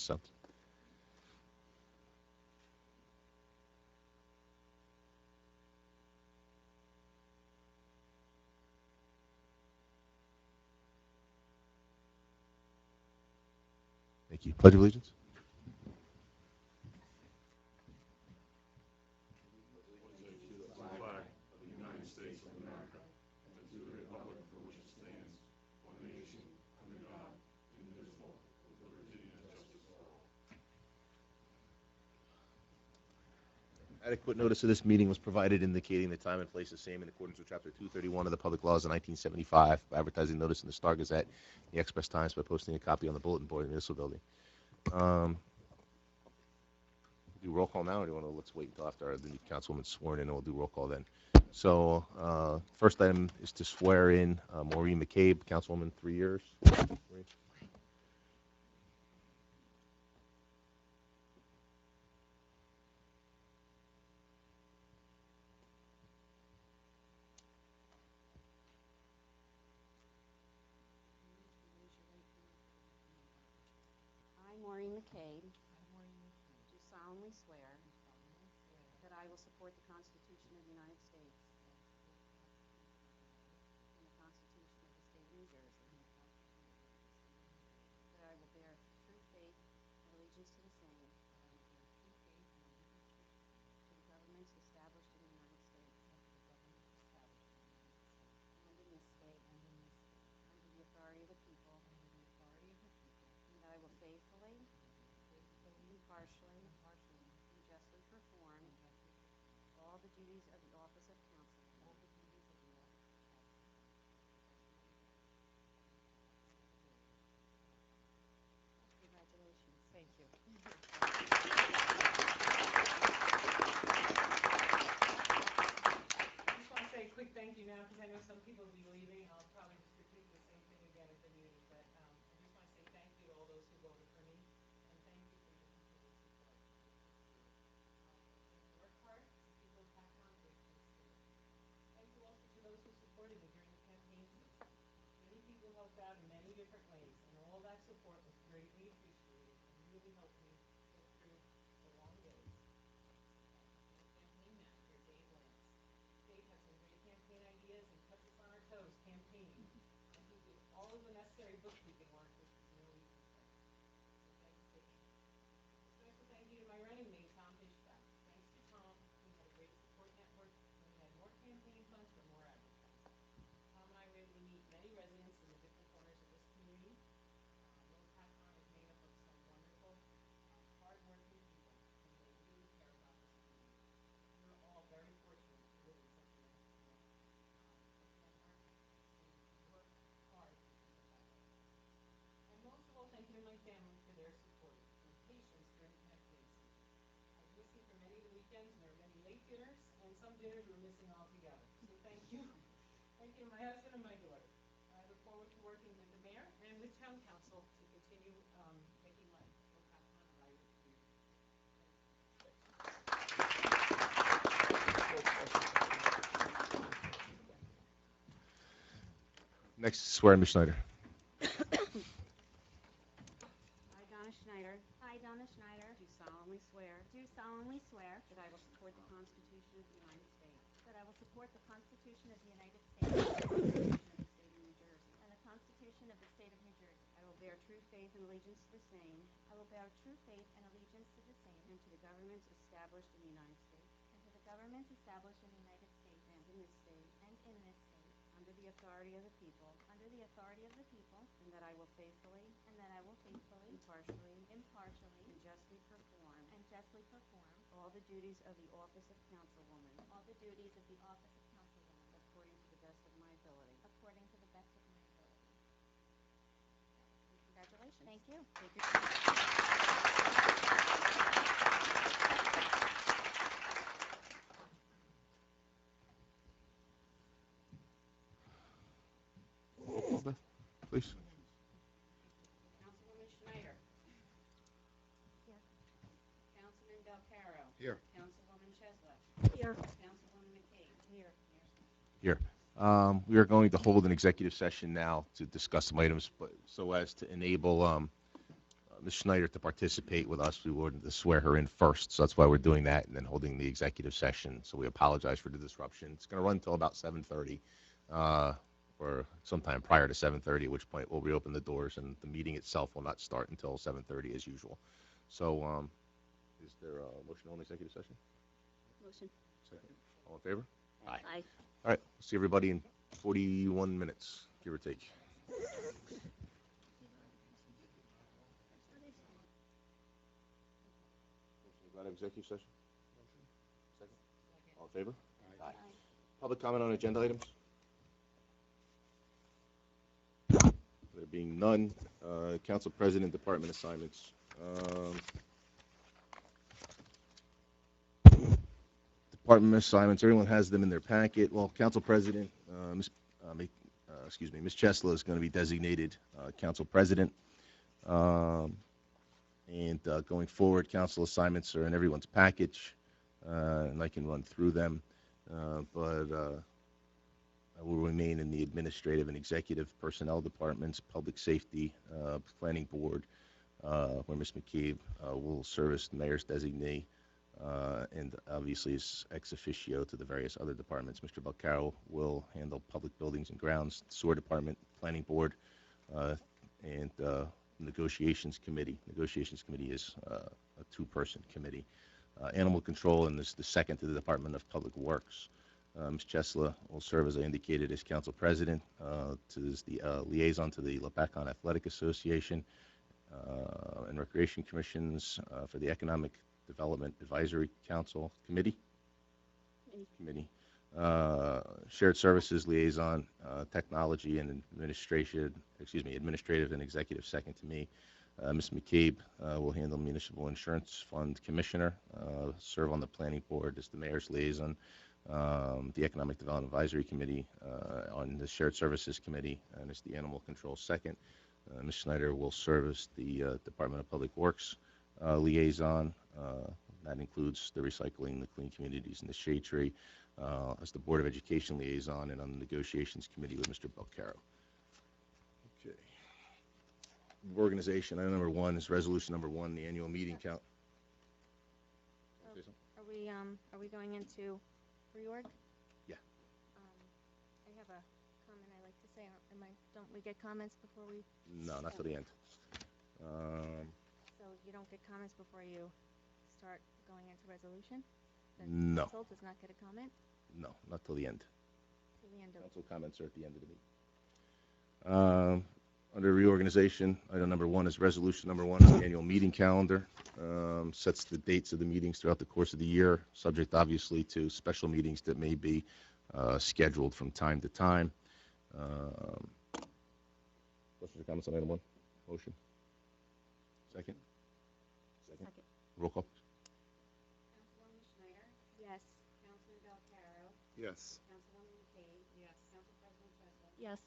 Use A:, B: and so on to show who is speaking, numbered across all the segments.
A: 7th. Thank you. Pledge of Allegiance. Adequate notice of this meeting was provided indicating the time and place the same in accordance with Chapter 231 of the Public Laws of 1975 by advertising notice in the Star Gazette, the Express Times, by posting a copy on the bulletin board in the municipal building. Do roll call now, or do you want to let's wait until after the new councilwoman's sworn in, and we'll do roll call then. So first item is to swear in Maureen McCabe, councilwoman, 3 years.
B: I, Maureen McCabe, do solemnly swear that I will support the Constitution of the United States and the Constitution of the State of New Jersey, that I will bear true faith and allegiance to the same, to the governments established in the United States and in this state, under the authority of the people, and that I will faithfully, impartially, and justly perform all the duties of the office of council. Congratulations.
C: Thank you. I just want to say a quick thank you now, because I know some people will be leaving. I'll probably just repeat the same thing again at the meeting, but I just want to say thank you to all those who voted for me, and thank you for your continued support. Work hard, and people will pass on great things to you. Thank you also to those who supported me during the campaign season. Many people helped out in many different ways, and all that support was greatly appreciated and really helped me get through the long days. My campaign manager, Dave Lance. Dave has some great campaign ideas and kept us on our toes campaigning. And he did all of the necessary bookkeeping work, which was no easy thing. So thanks, Dave. A special thank you to my running mate, Tom Fishback. Thanks to Tom, we had a great support network, and we had more campaign funds for more advertising. Tom and I were able to meet many residents in the different corners of this community. Lopatcong is made up of some wonderful, hard-working people, and they really care about this community. We're all very fortunate to live in such a nice community, and are to work hard to keep it that way. And most of all, thank you to my family for their support and patience during campaign season. I was missing for many of the weekends, and there were many late dinners, and some dinners were missing altogether. So thank you. Thank you to my husband and my daughter. I look forward to working with the mayor and with town council to continue making life Lopatcong a vibrant community.
A: Next, swear in Ms. Schneider.
B: I, Donna Schneider,
D: Do solemnly swear
B: that I will support the Constitution of the United States
D: that I will support the Constitution of the United States
B: and the Constitution of the State of New Jersey.
D: and the Constitution of the State of New Jersey.
B: I will bear true faith and allegiance to the same
D: I will bear true faith and allegiance to the same
B: and to the governments established in the United States
D: and to the governments established in the United States
B: and in this state
D: and in this state
B: under the authority of the people,
D: under the authority of the people,
B: and that I will faithfully,
D: and that I will faithfully,
B: impartially,
D: impartially,
B: and justly perform
D: and justly perform
B: all the duties of the office of councilwoman
D: all the duties of the office of councilwoman
B: according to the best of my ability.
D: according to the best of my ability.
B: Congratulations.
D: Thank you.
B: Take your seat.
A: Roll call, Beth, please.
B: Councilwoman Schneider.
D: Here.
B: Councilman Del Caro.
A: Here.
B: Councilwoman Cheslak.
D: Here.
B: Councilwoman McCabe.
D: Here.
A: Here. We are going to hold an executive session now to discuss some items, but so as to enable Ms. Schneider to participate with us. We wanted to swear her in first, so that's why we're doing that, and then holding the executive session. So we apologize for the disruption. It's going to run until about 7:30, or sometime prior to 7:30, at which point we'll reopen the doors, and the meeting itself will not start until 7:30 as usual. So is there a motion to hold executive session?
B: Motion.
A: Second. All in favor?
B: Aye.
A: All right. See everybody in 41 minutes, give or take. Go to executive session? Second. All in favor? Aye. Public comment on agenda items? There being none, Council President, Department assignments. Department assignments, everyone has them in their packet. Well, Council President, Ms. Chesla is going to be designated Council President. And going forward, council assignments are in everyone's package, and I can run through them. But I will remain in the administrative and executive personnel departments, public safety, planning board, where Ms. McCabe will serve as the mayor's designee, and obviously is ex officio to the various other departments. Mr. Belcaro will handle public buildings and grounds, sewer department, planning board, and negotiations committee. Negotiations committee is a two-person committee. Animal control, and this is the second to the Department of Public Works. Ms. Chesla will serve, as I indicated, as council president, is the liaison to the Lopatcong Athletic Association and Recreation Commissions for the Economic Development Advisory Council Committee. Shared Services Liaison, Technology and Administrative and Executive, second to me. Ms. McCabe will handle Municipal Insurance Fund Commissioner, serve on the Planning Board as the Mayor's Liaison, the Economic Development Advisory Committee, on the Shared Services Committee, and as the Animal Control second. Ms. Schneider will serve as the Department of Public Works Liaison. That includes the recycling, the clean communities, and the shade tree, as the Board of Education Liaison, and on the Negotiations Committee with Mr. Belcaro. Okay. Organization, item number one is resolution number one, the annual meeting count.
D: Are we going into reorg?
A: Yeah.
D: I have a comment I like to say. Don't we get comments before we?
A: No, not till the end.
D: So you don't get comments before you start going into resolution? The
A: No.
D: council does not get a comment?
A: No, not till the end.
D: Till the end of
A: Council comments are at the end of the meeting. Under reorganization, item number one is resolution number one, the annual meeting calendar. Sets the dates of the meetings throughout the course of the year, subject obviously to special meetings that may be scheduled from time to time. Questions or comments on item one? Motion? Second?
B: Second.
A: Roll call.
B: Councilwoman Schneider?
D: Yes.
B: Councilman Belcaro?
E: Yes.
B: Councilwoman McCabe?
C: Yes.
B: Council President Chesler?
D: Yes.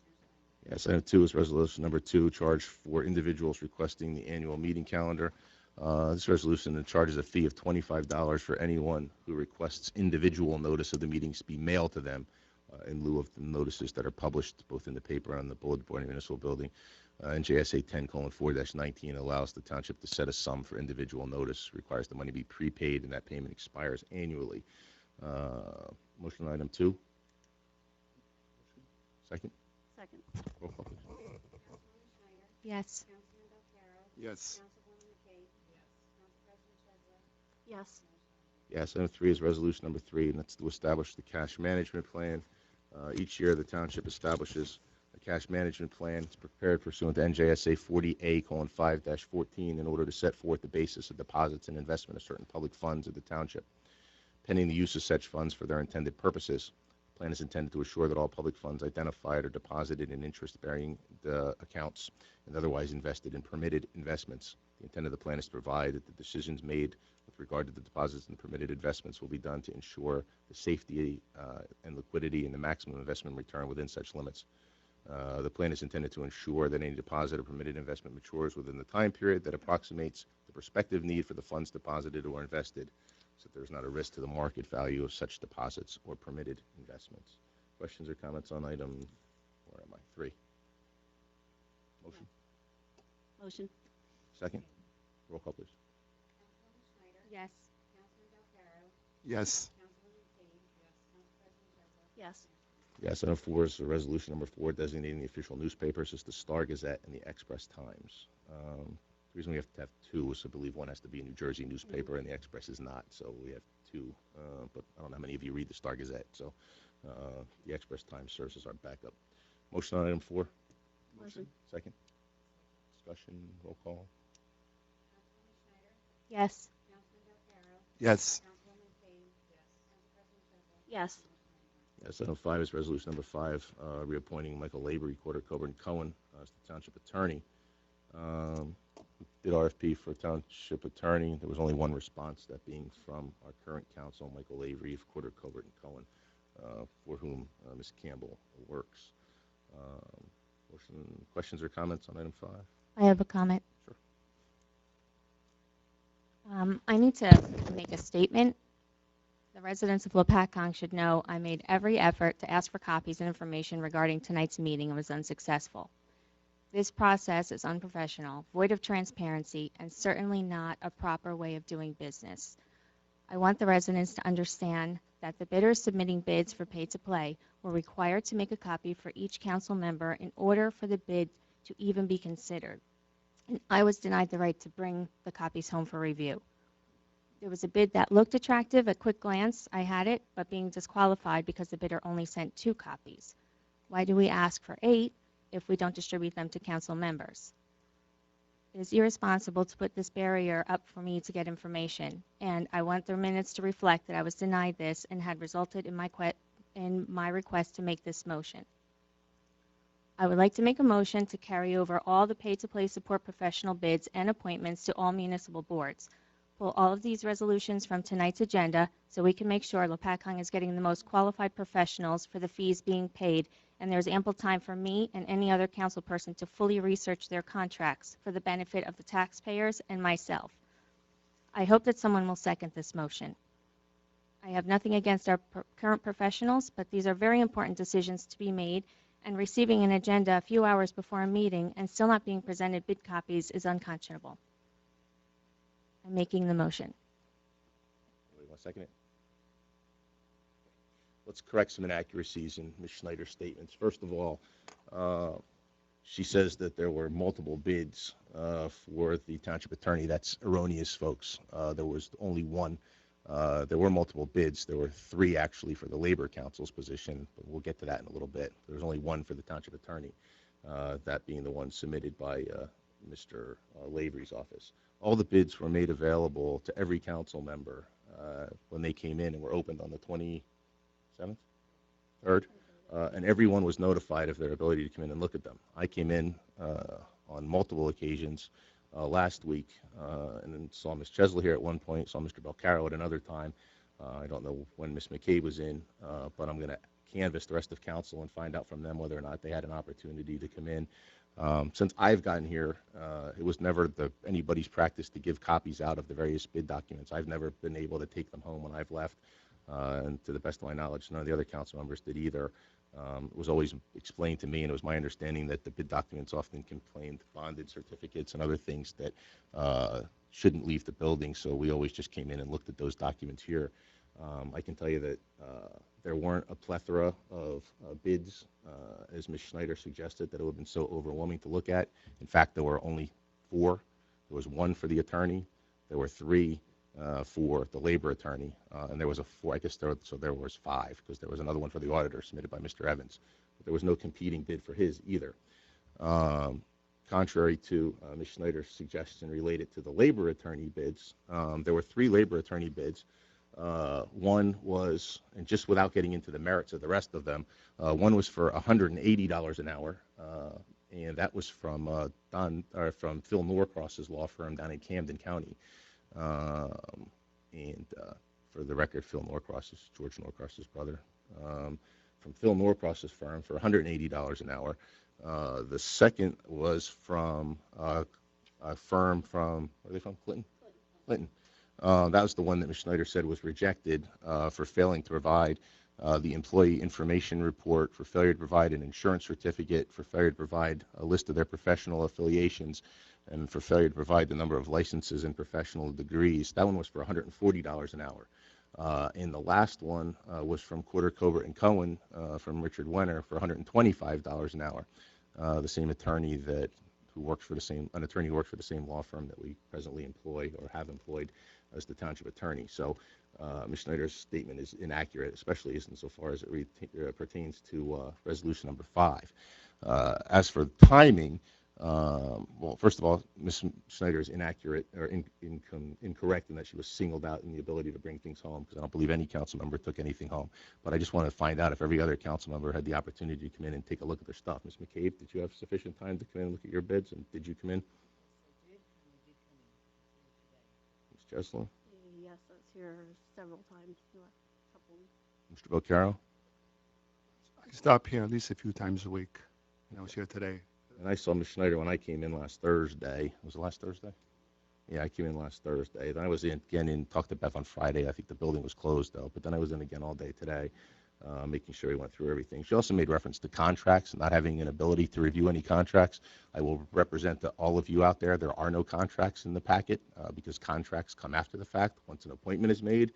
A: Yes, item two is resolution number two, charge for individuals requesting the annual meeting calendar. This resolution charges a fee of $25 for anyone who requests individual notice of the meetings to be mailed to them in lieu of the notices that are published both in the paper and on the bulletin board in the municipal building. NJSA 10:4-19 allows the township to set a sum for individual notice, requires the money be prepaid, and that payment expires annually. Motion on item two. Second.
B: Second.
A: Roll call, please.
B: Councilwoman Schneider?
D: Yes.
B: Councilman Belcaro?
E: Yes.
B: Councilwoman McCabe?
C: Yes.
B: Council President Chesler?
D: Yes.
A: Yes, item three is resolution number three, and that's to establish the cash management plan. Each year, the township establishes a cash management plan. It's prepared pursuant to NJSA 40A:5-14 in order to set forth the basis of deposits and investment of certain public funds of the township. Pending the use of such funds for their intended purposes, the plan is intended to assure that all public funds identified are deposited in interest-bearing accounts and otherwise invested in permitted investments. The intent of the plan is to provide that the decisions made with regard to the deposits and permitted investments will be done to ensure the safety and liquidity and the maximum investment return within such limits. The plan is intended to ensure that any deposit or permitted investment matures within the time period that approximates the prospective need for the funds deposited or invested, so that there's not a risk to the market value of such deposits or permitted investments. Questions or comments on item, where am I, 3? Motion?
B: Motion.
A: Second? Roll call, please.
B: Councilwoman Schneider?
D: Yes.
B: Councilman Belcaro?
E: Yes.
B: Councilwoman Page? Council President Jessup?
D: Yes.
A: Yes, item 4 is resolution number 4, designating the official newspapers as the Star Gazette and the Express Times. The reason we have to have 2 is I believe one has to be a New Jersey newspaper and the Express is not, so we have 2. But I don't know how many of you read the Star Gazette, so the Express Times serves as our backup. Motion on item 4?
D: Motion.
A: Second? Discussion, roll call.
B: Councilwoman Schneider?
D: Yes.
B: Councilman Belcaro?
E: Yes.
B: Councilwoman Page? Council President Jessup?
D: Yes.
A: Yes, item 5 is resolution number 5, reappointing Michael Lavery, Recorder, Coburn, Cohen, as the Township Attorney. Did RFP for Township Attorney. There was only one response, that being from our current counsel, Michael Lavery, Recorder, Coburn, Cohen, for whom Ms. Campbell works. Questions or comments on item 5?
D: I have a comment.
A: Sure.
D: I need to make a statement. The residents of Lopatcong should know I made every effort to ask for copies and information regarding tonight's meeting and was unsuccessful. This process is unprofessional, void of transparency, and certainly not a proper way of doing business. I want the residents to understand that the bidders submitting bids for pay-to-play were required to make a copy for each council member in order for the bid to even be considered. And I was denied the right to bring the copies home for review. There was a bid that looked attractive at quick glance. I had it, but being disqualified because the bidder only sent 2 copies. Why do we ask for 8 if we don't distribute them to council members? It is irresponsible to put this barrier up for me to get information, and I want the minutes to reflect that I was denied this and had resulted in my request to make this motion. I would like to make a motion to carry over all the pay-to-play support professional bids and appointments to all municipal boards. Pull all of these resolutions from tonight's agenda so we can make sure Lopatcong is getting the most qualified professionals for the fees being paid, and there's ample time for me and any other council person to fully research their contracts for the benefit of the taxpayers and myself. I hope that someone will second this motion. I have nothing against our current professionals, but these are very important decisions to be made, and receiving an agenda a few hours before a meeting and still not being presented bid copies is unconscionable. I'm making the motion.
A: Anybody want to second it? Let's correct some inaccuracies in Ms. Schneider's statements. First of all, she says that there were multiple bids for the Township Attorney. That's erroneous, folks. There was only one. There were multiple bids. There were 3 actually for the Labor Council's position, but we'll get to that in a little bit. There was only one for the Township Attorney, that being the one submitted by Mr. Lavery's office. All the bids were made available to every council member when they came in and were opened on the 27th, 3rd, and everyone was notified of their ability to come in and look at them. I came in on multiple occasions last week and then saw Ms. Chesley here at one point, saw Mr. Belcaro at another time. I don't know when Ms. McCabe was in, but I'm going to canvass the rest of council and find out from them whether or not they had an opportunity to come in. Since I've gotten here, it was never anybody's practice to give copies out of the various bid documents. I've never been able to take them home when I've left, and to the best of my knowledge, none of the other council members did either. It was always explained to me, and it was my understanding that the bid documents often contained bonded certificates and other things that shouldn't leave the building, so we always just came in and looked at those documents here. I can tell you that there weren't a plethora of bids, as Ms. Schneider suggested, that it would have been so overwhelming to look at. In fact, there were only 4. There was 1 for the attorney. There were 3 for the labor attorney, and there was a 4. I guess there was 5, because there was another one for the auditor submitted by Mr. Evans. But there was no competing bid for his either. Contrary to Ms. Schneider's suggestion related to the labor attorney bids, there were 3 labor attorney bids. One was, and just without getting into the merits of the rest of them, one was for $180 an hour, and that was from Phil Norcross's law firm down in Camden County. And for the record, Phil Norcross is George Norcross's brother. From Phil Norcross's firm for $180 an hour. The second was from a firm from, where are they from? Clinton. That was the one that Ms. Schneider said was rejected for failing to provide the employee information report, for failure to provide an insurance certificate, for failure to provide a list of their professional affiliations, and for failure to provide the number of licenses and professional degrees. That one was for $140 an hour. And the last one was from Porter, Covert, and Cohen from Richard Wenner for $125 an hour. The same attorney who works for the same law firm that we presently employ or have employed as the township attorney. So Ms. Schneider's statement is inaccurate, especially insofar as it pertains to resolution number 5. As for timing, well, first of all, Ms. Schneider is inaccurate or incorrect in that she was singled out in the ability to bring things home, because I don't believe any council member took anything home. But I just want to find out if every other council member had the opportunity to come in and take a look at their stuff. Ms. McCabe, did you have sufficient time to come in and look at your bids, and did you come in?
C: I did, and I did come in today.
A: Ms. Jesselyn?
B: Yes, I was here several times in the last couple weeks.
A: Mr. Boccaro?
E: I stop here at least a few times a week, and I was here today.
A: And I saw Ms. Schneider when I came in last Thursday. Was it last Thursday? Yeah, I came in last Thursday. Then I was in again and talked to Beth on Friday. I think the building was closed, though. But then I was in again all day today, making sure we went through everything. She also made reference to contracts, not having an ability to review any contracts. I will represent to all of you out there, there are no contracts in the packet because contracts come after the fact. Once an appointment is made,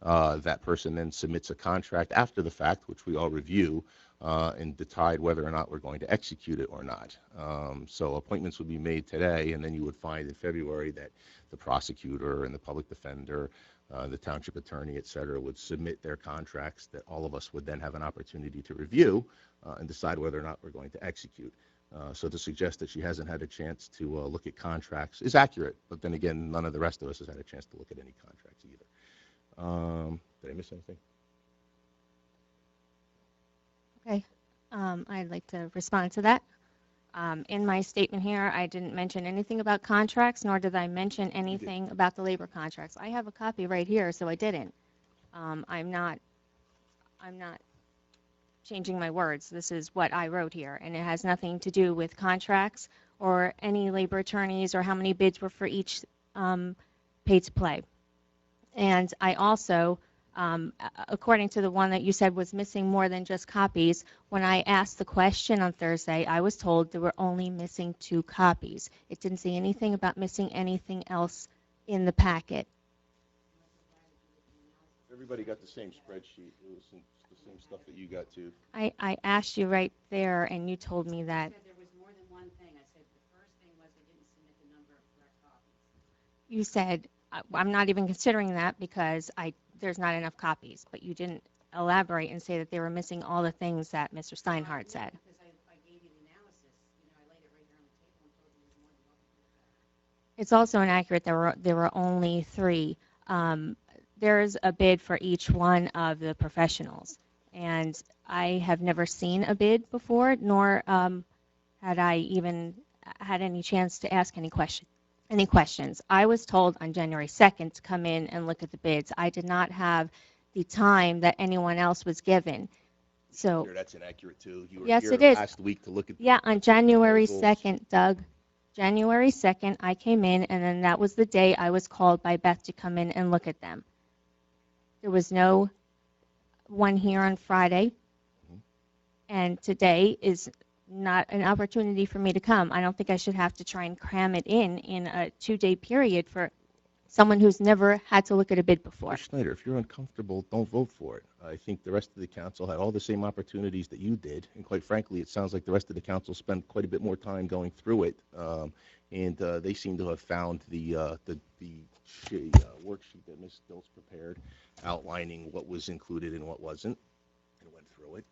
A: that person then submits a contract after the fact, which we all review, and decide whether or not we're going to execute it or not. So appointments would be made today, and then you would find in February that the prosecutor and the public defender, the township attorney, et cetera, would submit their contracts that all of us would then have an opportunity to review and decide whether or not we're going to execute. So to suggest that she hasn't had a chance to look at contracts is accurate, but then again, none of the rest of us has had a chance to look at any contracts either. Did I miss anything?
D: Okay, I'd like to respond to that. In my statement here, I didn't mention anything about contracts, nor did I mention anything about the labor contracts. I have a copy right here, so I didn't. I'm not changing my words. This is what I wrote here, and it has nothing to do with contracts or any labor attorneys or how many bids were for each pay to play. And I also, according to the one that you said was missing more than just copies, when I asked the question on Thursday, I was told there were only missing 2 copies. It didn't say anything about missing anything else in the packet.
A: Everybody got the same spreadsheet. It was the same stuff that you got too.
D: I asked you right there, and you told me that.
B: You said there was more than one thing. I said the first thing was they didn't submit the number of correct copies.
D: You said, I'm not even considering that because there's not enough copies, but you didn't elaborate and say that they were missing all the things that Mr. Steinhardt said.
B: Because I gave you the analysis. I laid it right here on the table and told you there's more than one.
D: It's also inaccurate. There were only 3. There's a bid for each one of the professionals, and I have never seen a bid before, nor had I even had any chance to ask any questions. I was told on January 2nd to come in and look at the bids. I did not have the time that anyone else was given. So
A: That's inaccurate too. You were
D: yes,
A: here
D: it is.
A: last week to look at.
D: Yeah, on January
A: proposals.
D: 2nd, Doug. January 2nd, I came in, and then that was the day I was called by Beth to come in and look at them. There was no one here on Friday, and today is not an opportunity for me to come. I don't think I should have to try and cram it in a 2-day period for someone who's never had to look at a bid before.
A: Mr. Schneider, if you're uncomfortable, don't vote for it. I think the rest of the council had all the same opportunities that you did, and quite frankly, it sounds like the rest of the council spent quite a bit more time going through it, and they seem to have found the worksheet that Ms. Stilts prepared, outlining what was included and what wasn't, and went through it.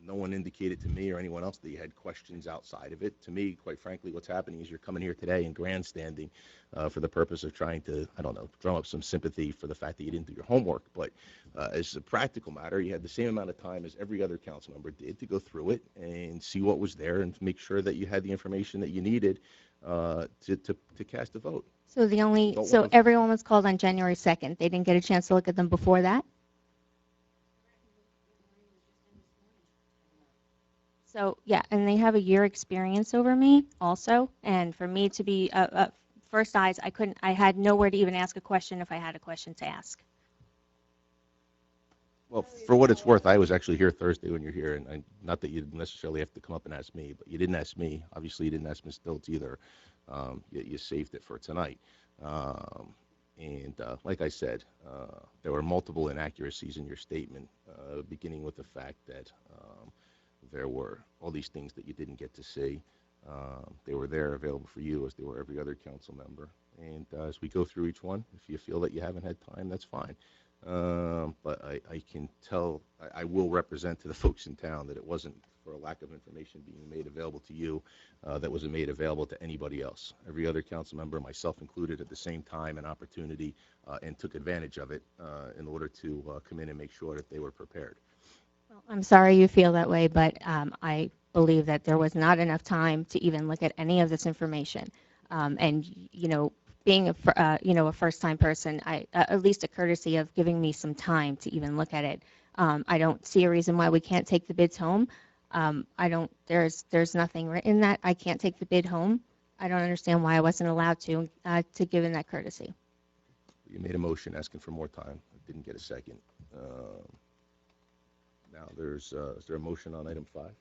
A: No one indicated to me or anyone else that you had questions outside of it. To me, quite frankly, what's happening is you're coming here today and grandstanding for the purpose of trying to, I don't know, drum up some sympathy for the fact that you didn't do your homework. But as a practical matter, you had the same amount of time as every other council member did to go through it and see what was there and make sure that you had the information that you needed to cast a vote.
D: So everyone was called on January 2nd. They didn't get a chance to look at them before that? So, yeah, and they have a year experience over me also, and for me to be first eyes, I had nowhere to even ask a question if I had a question to ask.
A: Well, for what it's worth, I was actually here Thursday when you're here, and not that you necessarily have to come up and ask me, but you didn't ask me. Obviously, you didn't ask Ms. Diltz either. You saved it for tonight. Like I said, there were multiple inaccuracies in your statement, beginning with the fact that there were all these things that you didn't get to see. They were there available for you as they were every other council member. And as we go through each one, if you feel that you haven't had time, that's fine. But I can tell, I will represent to the folks in town that it wasn't for a lack of information being made available to you that wasn't made available to anybody else. Every other council member, myself included, at the same time and opportunity and took advantage of it in order to come in and make sure that they were prepared.
D: Well, I'm sorry you feel that way, but I believe that there was not enough time to even look at any of this information. And, you know, being a first-time person, at least a courtesy of giving me some time to even look at it. I don't see a reason why we can't take the bids home. There's nothing written that I can't take the bid home. I don't understand why I wasn't allowed to give in that courtesy.
A: You made a motion asking for more time. I didn't get a second. Now, is there a motion on item 5?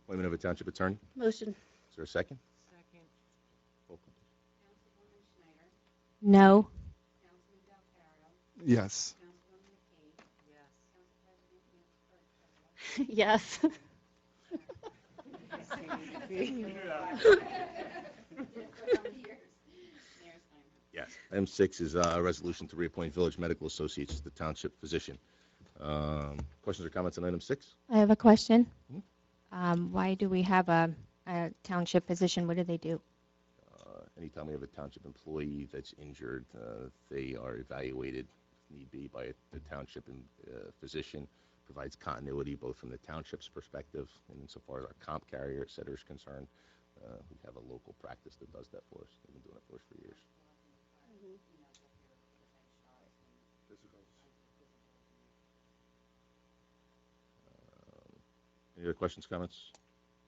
A: Appointment of a township attorney.
B: Motion.
A: Is there a second?
C: Second.
A: Roll call.
B: Councilwoman Schneider.
D: No.
B: Councilman Del Caro.
E: Yes.
B: Councilwoman McCabe.
C: Yes.
B: Council President
A: Yes. Item 6 is a resolution to reappoint Village Medical Associates to the township physician. Questions or comments on item 6?
D: I have a question. Why do we have a township physician? What do they do?
A: Anytime we have a township employee that's injured, they are evaluated, if need be, by the township physician. Provides continuity both from the township's perspective and insofar as our comp carrier, et cetera, is concerned. We have a local practice that does that for us. They've been doing it for us for years. Any other questions, comments?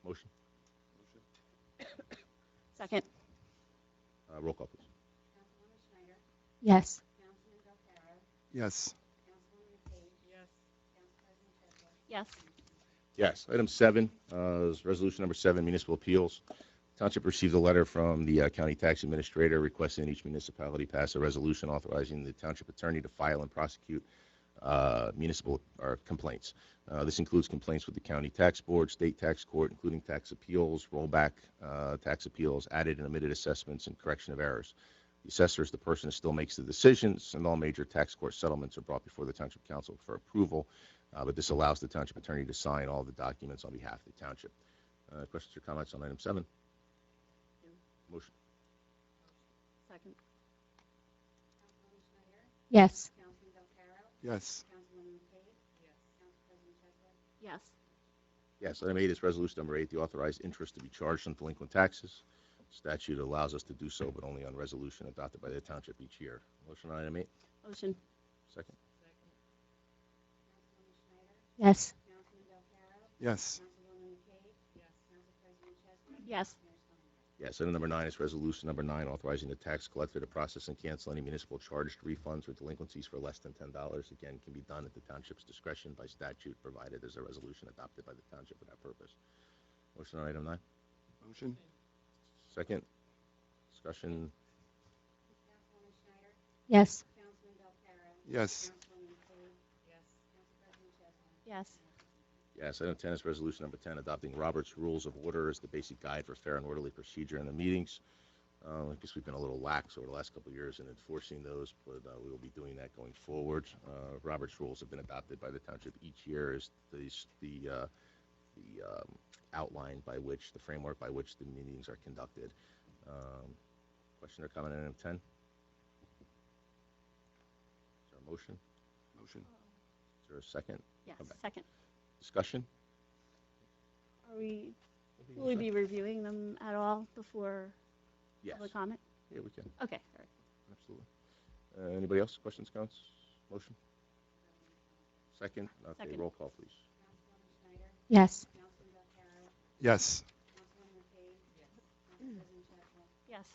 A: Motion?
B: Second.
A: Roll call, please.
B: Councilwoman Schneider.
D: Yes.
B: Councilman Del Caro.
E: Yes.
B: Councilwoman McCabe.
C: Yes.
B: Council President Chesler. Yes.
A: Yes. Item 7 is resolution number 7, municipal appeals. Township received a letter from the county tax administrator requesting each municipality pass a resolution authorizing the township attorney to file and prosecute municipal complaints. This includes complaints with the county tax board, state tax court, including tax appeals, rollback tax appeals, added and omitted assessments, and correction of errors. The assessor is the person who still makes the decisions, and all major tax court settlements are brought before the township council for approval. But this allows the township attorney to sign all the documents on behalf of the township. Questions or comments on item 7? Motion.
B: Second. Councilwoman Schneider.
D: Yes.
B: Councilman Del Caro.
E: Yes.
B: Councilwoman McCabe.
C: Yes.
B: Council President Chesler. Yes.
A: Yes. Item 8 is resolution number 8, the authorized interest to be charged on delinquent taxes. Statute allows us to do so, but only on resolution adopted by the township each year. Motion on item 8.
B: Motion.
A: Second.
B: Councilwoman Schneider.
D: Yes.
B: Councilman Del Caro.
E: Yes.
B: Councilwoman McCabe.
C: Yes.
B: Council President Chesler. Yes. Mayor Snyder.
A: Yes. Item number 9 is resolution number 9, authorizing the tax collector to process and cancel any municipal charged refunds or delinquencies for less than $10. Again, can be done at the township's discretion by statute, provided there's a resolution adopted by the township for that purpose. Motion on item 9.
E: Motion.
A: Second. Discussion.
B: Councilwoman Schneider.
D: Yes.
B: Councilman Del Caro.
E: Yes.
B: Councilwoman McCabe.
C: Yes.
B: Council President Chesler. Yes.
A: Yes. Item 10 is resolution number 10, adopting Robert's Rules of Order as the basic guide for fair and orderly procedure in the meetings. I guess we've been a little lax over the last couple of years in enforcing those, but we will be doing that going forward. Robert's Rules have been adopted by the township each year as the outline by which, the framework by which the meetings are conducted. Question or comment on item 10? Is there a motion?
E: Motion.
A: Is there a second?
B: Yes.
A: Okay.
B: Second.
A: Discussion?
B: Will we be reviewing them at all before
A: Yes.
B: public comment?
A: Yeah, we can.
B: Okay. All right.
A: Absolutely. Anybody else? Questions, comments? Motion? Second? Okay,
B: Second.
A: roll call, please.
B: Councilwoman Schneider.
D: Yes.
B: Councilman Del Caro.
E: Yes.
B: Councilwoman McCabe. Yes. Council President Chesler. Yes.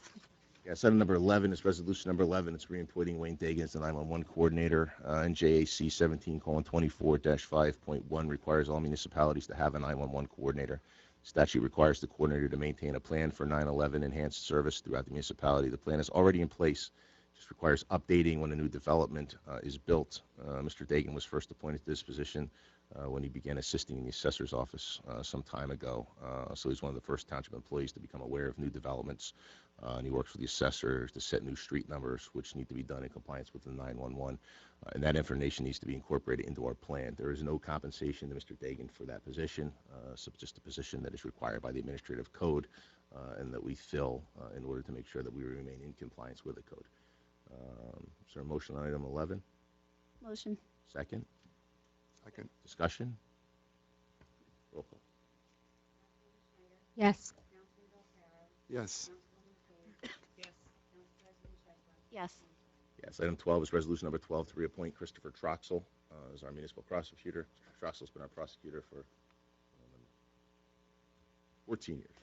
A: Yes, item number 11 is resolution number 11. It's reappointing Wayne Dagan as the 911 coordinator. NJAC 17:24-5.1 requires all municipalities to have a 911 coordinator. Statute requires the coordinator to maintain a plan for 911 enhanced service throughout the municipality. The plan is already in place. Just requires updating when a new development is built. Mr. Dagan was first appointed to this position when he began assisting in the assessor's office some time ago. So he's one of the first township employees to become aware of new developments. And he works with the assessor to set new street numbers, which need to be done in compliance with the 911. And that information needs to be incorporated into our plan. There is no compensation to Mr. Dagan for that position. So it's just a position that is required by the administrative code and that we fill in order to make sure that we remain in compliance with the code. Is there a motion on item 11?
B: Motion.
A: Second?
E: Second.
A: Discussion? Roll call.
D: Yes.
E: Yes.
B: Yes.
A: Yes, item 12 is resolution number 12 to reappoint Christopher Troxel as our municipal prosecutor. Mr. Troxel's been our prosecutor for 14 years.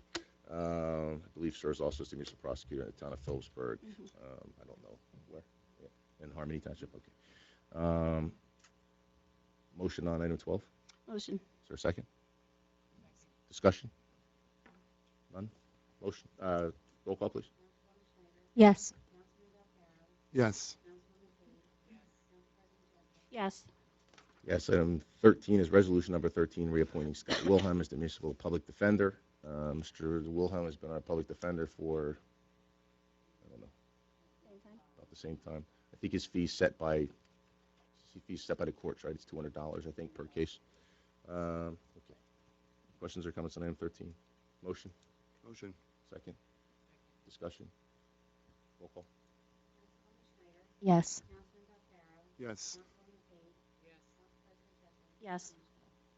A: I believe serves also as the municipal prosecutor in the town of Phillipsburg. I don't know where. Yeah. In Harmony Township. Okay. Motion on item 12.
B: Motion.
A: Is there a second? Discussion? None? Motion. Roll call, please.
D: Yes.
E: Yes.
B: Yes.
A: Yes, item 13 is resolution number 13, reappointing Scott Wilhelm as the municipal public defender. Mr. Wilhelm has been our public defender for, I don't know, about the same time. I think his fee's set by the courts, right? It's $200, I think, per case. Okay. Questions or comments on item 13? Motion?
E: Motion.
A: Second? Discussion? Roll call.
D: Yes.
E: Yes.
B: Yes.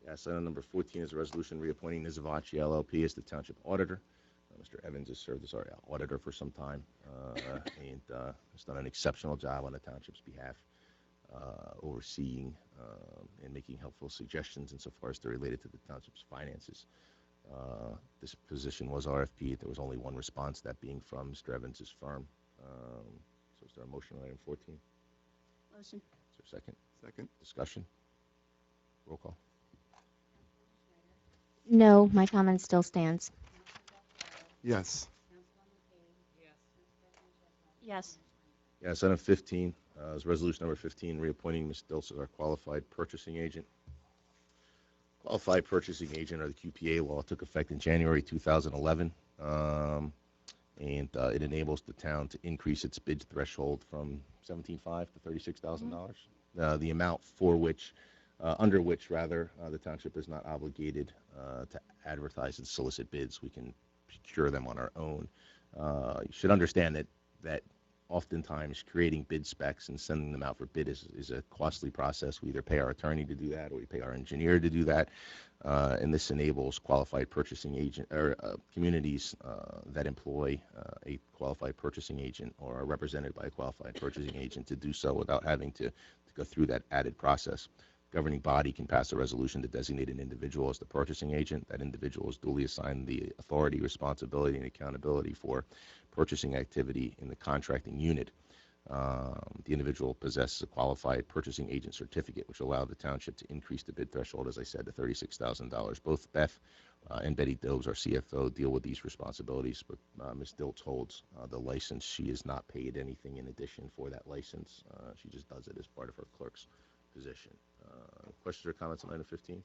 A: Yes, item number 14 is a resolution reappointing Nizavachi LLP as the township auditor. Mr. Evans has served as our auditor for some time and has done an exceptional job on the township's behalf, overseeing and making helpful suggestions insofar as they're related to the township's finances. This position was RFP. There was only one response, that being from Mr. Evans' firm. So is there a motion on item 14?
B: Motion.
A: Is there a second?
E: Second.
A: Discussion? Roll call.
D: No, my comment still stands.
E: Yes.
B: Yes.
A: Yes, item 15 is resolution number 15, reappointing Ms. Dilts as our qualified purchasing agent. Qualified purchasing agent, or the QPA law, took effect in January 2011, and it enables the town to increase its bid threshold from $17,500 to $36,000. The amount for which, under which rather, the township is not obligated to advertise and solicit bids. We can procure them on our own. You should understand that oftentimes creating bid specs and sending them out for bid is a costly process. We either pay our attorney to do that or we pay our engineer to do that. And this enables qualified purchasing agent or communities that employ a qualified purchasing agent or are represented by a qualified purchasing agent to do so without having to go through that added process. Governing body can pass a resolution to designate an individual as the purchasing agent. That individual is duly assigned the authority, responsibility, and accountability for purchasing activity in the contracting unit. The individual possesses a qualified purchasing agent certificate, which allows the township to increase the bid threshold, as I said, to $36,000. Both Beth and Betty Dobbs, our CFO, deal with these responsibilities, but Ms. Diltz holds the license. She is not paid anything in addition for that license. She just does it as part of her clerk's position. Questions or comments on item 15?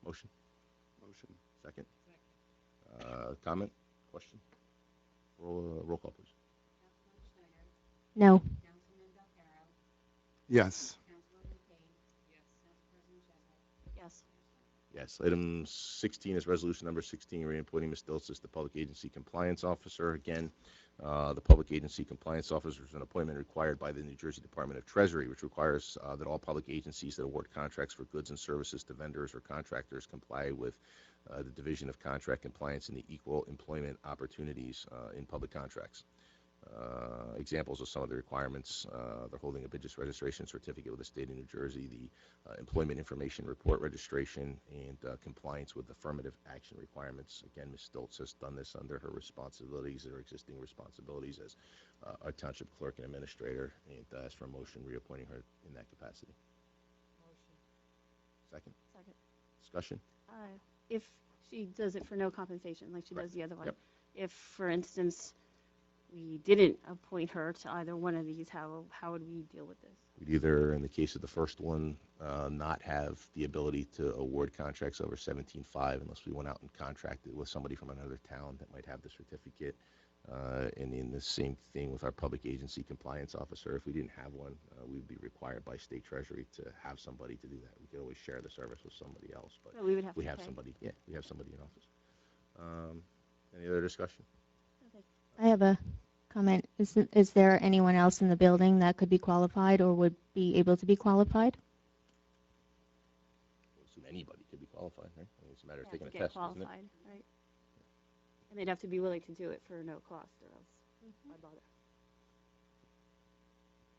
A: Motion?
E: Motion.
A: Second? Comment? Question? Roll call, please.
D: No.
E: Yes.
B: Yes.
A: Yes. Item 16 is resolution number 16, reappointing Ms. Diltz as the Public Agency Compliance Officer. Again, the Public Agency Compliance Officer is an appointment required by the New Jersey Department of Treasury, which requires that all public agencies that award contracts for goods and services to vendors or contractors comply with the Division of Contract Compliance and the Equal Employment Opportunities in Public Contracts. Examples of some of the requirements: they're holding a business registration certificate with the state of New Jersey, the employment information report registration, and compliance with affirmative action requirements. Again, Ms. Stoltz has done this under her responsibilities, her existing responsibilities as our township clerk and administrator, and ask for a motion reappointing her in that capacity.
C: Motion.
A: Second?
F: Second.
A: Discussion?
F: If she does it for no compensation, like she
A: Correct.
F: does the other one,
A: Yep.
F: if, for instance, we didn't appoint her to either one of these, how would we deal with this?
A: We'd either, in the case of the first one, not have the ability to award contracts over 17.5 unless we went out and contracted with somebody from another town that might have the certificate. And in the same thing with our public agency compliance officer, if we didn't have one, we'd be required by state treasury to have somebody to do that. We could always share the service with somebody else, but
F: So we would have
A: we
F: to
A: have
F: pay.
A: somebody. Yeah, we have somebody in office. Any other discussion?
D: I have a comment. Is there anyone else in the building that could be qualified or would be able to be qualified?
A: I assume anybody could be qualified, right? I mean, it's a matter of
F: They
A: taking
F: have
A: a
F: to get
A: test, isn't it?
F: qualified, right? And they'd have to be willing to do it for no cost, or else why bother?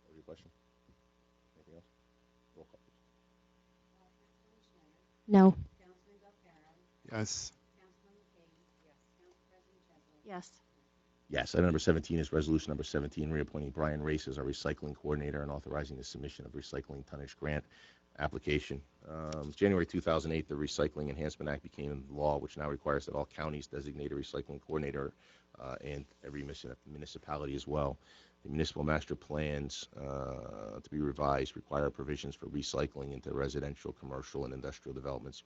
A: What was your question? Anything else? Roll call, please.
B: Councilwoman Schneider?
D: No.
B: Councilman Belcarro?
E: Yes.
B: Councilman McKay? Yes. Council President Chesley?
F: Yes.
A: Yes, item number 17 is resolution number 17, reappointing Brian Race as our recycling coordinator and authorizing the submission of recycling tonnage grant application. January 2008, the Recycling Enhancement Act became law, which now requires that all counties designate a recycling coordinator and every municipality as well. The municipal master plans to be revised require provisions for recycling into residential, commercial, and industrial developments.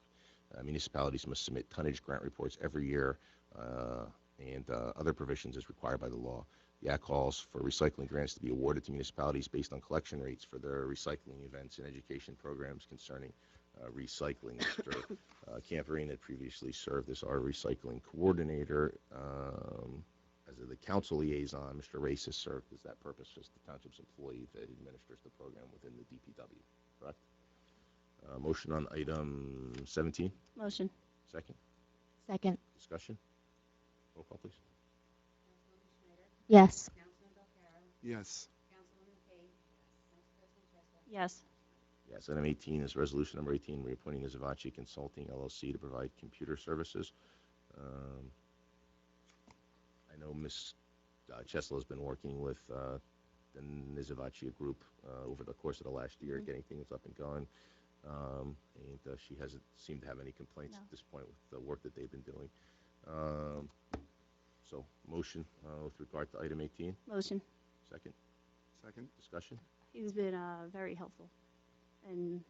A: Municipalities must submit tonnage grant reports every year, and other provisions as required by the law. The Act calls for recycling grants to be awarded to municipalities based on collection rates for their recycling events and education programs concerning recycling. Mr. Camperine had previously served as our recycling coordinator. As the council liaison, Mr. Race has served as that purpose as the township's employee that administers the program within the DPW. Correct? Motion on item 17.
F: Motion.
A: Second.
D: Second.
A: Discussion. Roll call, please.
B: Councilwoman Schneider?
D: Yes.
B: Councilman Belcarro?
E: Yes.
B: Councilman McKay? Council President Chesley?
F: Yes.
A: Yes, item 18 is resolution number 18, reappointing Nizavachi Consulting LLC to provide computer services. I know Ms. Cheslow has been working with the Nizavachi group over the course of the last year, getting things up and going. And she hasn't seemed to have any complaints at this point with the work that they've been doing. So, motion with regard to item 18.
F: Motion.
A: Second.
E: Second.
A: Discussion.
F: He's been very helpful, and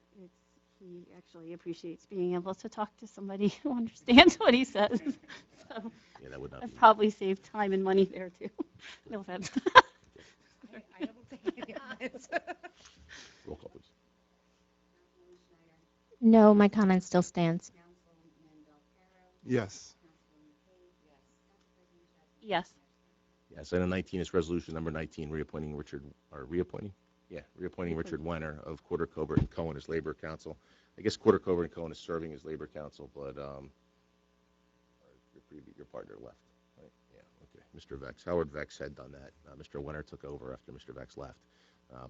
F: he actually appreciates being able to talk to somebody who understands what he says. So
A: Yeah, that would not
F: I've
A: be.
F: probably saved time and money there too. No offense.
B: I don't think any comments.
A: Roll call, please.
B: Councilwoman Schneider?
D: No, my comment still stands.
B: Councilman Belcarro?
E: Yes.
B: Councilman McKay? Yes. Council President Chesley?
F: Yes.
A: Yes, item 19 is resolution number 19, reappointing Richard Wenner of Quarter Covert and Cohen as Labor Counsel. I guess Quarter Covert and Cohen is serving as Labor Counsel, but your partner left, right? Yeah, okay. Mr. Vex, Howard Vex had done that. Mr. Wenner took over after Mr. Vex left,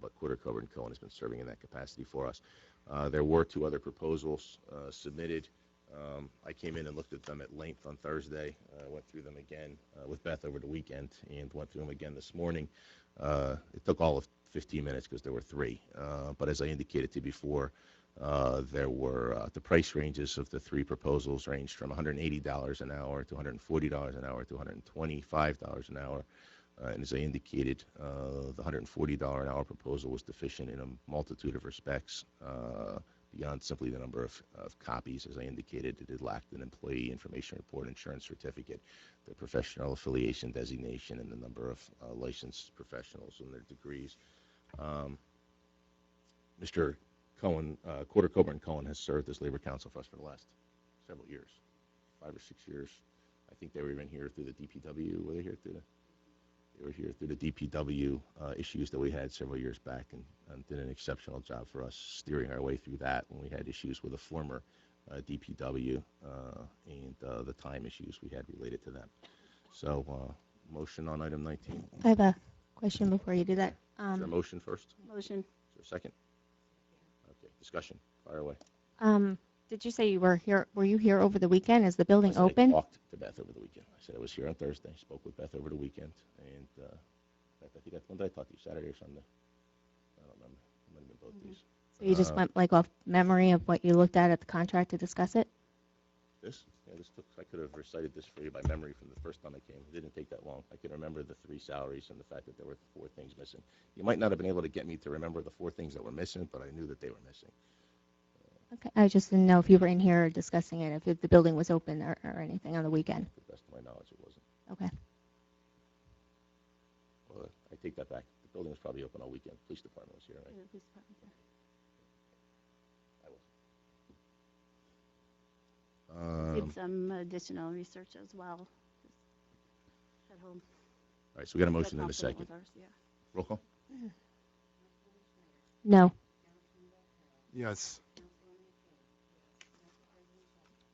A: but Quarter Covert and Cohen has been serving in that capacity for us. There were two other proposals submitted. I came in and looked at them at length on Thursday. Went through them again with Beth over the weekend and went through them again this morning. It took all of 15 minutes because there were three. But as I indicated to you before, there were the price ranges of the three proposals ranged from $180 an hour to $140 an hour to $125 an hour. And as I indicated, the $140 an hour proposal was deficient in a multitude of respects. Beyond simply the number of copies, as I indicated, it had lacked an employee information report, insurance certificate, the professional affiliation designation, and the number of licensed professionals and their degrees. Mr. Cohen, Quarter Coburn Cohen, has served as labor counsel for us for the last several years, 5 or 6 years. I think they were even here through the DPW. Were they here through the? They were here through the DPW issues that we had several years back, and did an exceptional job for us steering our way through that when we had issues with a former DPW and the time issues we had related to them. So, motion on item 19.
D: I have a question before you do that.
A: Is there a motion first?
F: Motion.
A: Is there a second? Okay, discussion. Fire away.
D: Did you say you were here? Were you here over the weekend? Is the
A: I
D: building
A: said I
D: open?
A: talked to Beth over the weekend. I said I was here on Thursday, spoke with Beth over the weekend, and Beth, I think when did I talk to you? Saturday or Sunday? I don't remember. It might have been both days.
D: So you just went like off memory of what you looked at the contract to discuss it?
A: This? Yeah, this took, I could have recited this for you by memory from the first time I came. It didn't take that long. I could remember the 3 salaries and the fact that there were 4 things missing. You might not have been able to get me to remember the 4 things that were missing, but I knew that they were missing.
D: Okay. I just didn't know if you were in here discussing it, if the building was open or anything on the weekend.
A: To the best of my knowledge, it wasn't.
D: Okay.
A: Well, I take that back. The building was probably open all weekend. Police department was here, right?
F: Yeah, the police department's there. Did some additional research as well, just at home.
A: All right, so we got a
F: Feel
A: motion and a
F: confident
A: second.
F: with ours, yeah.
A: Roll call?
D: No.
E: Yes.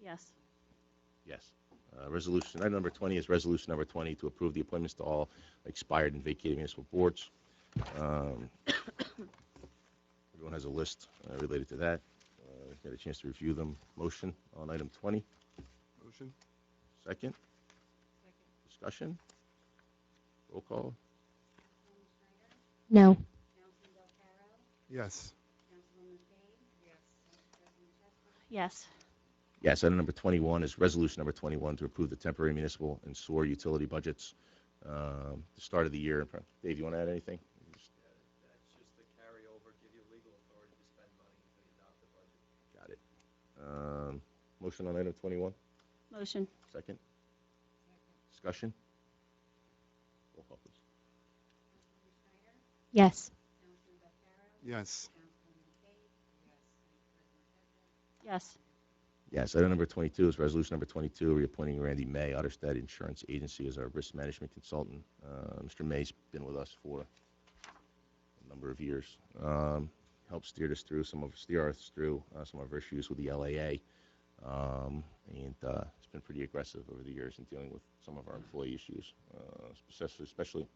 F: Yes.
A: Yes. Resolution, item number 20 is resolution number 20 to approve the appointments to all expired and vacated municipal boards. Everyone has a list related to that. Got a chance to review them. Motion on item 20.
E: Motion?
A: Second. Discussion. Roll call.
D: No.
E: Yes.
F: Yes.
A: Yes, item number 21 is resolution number 21 to approve the temporary municipal and sewer utility budgets. The start of the year. Dave, you want to add anything?
G: That's just the carryover, give you legal authority to spend money until you adopt the budget.
A: Got it. Motion on item 21.
F: Motion.
A: Second. Discussion. Roll call, please.
D: Yes.
E: Yes.
F: Yes.
A: Yes, item number 22 is resolution number 22, reappointing Randy May, Otterstead Insurance Agency, as our risk management consultant. Mr. May's been with us for a number of years. Helped steer us through some of our issues with the LAA, and it's been pretty aggressive over the years in dealing with some of our employee issues, especially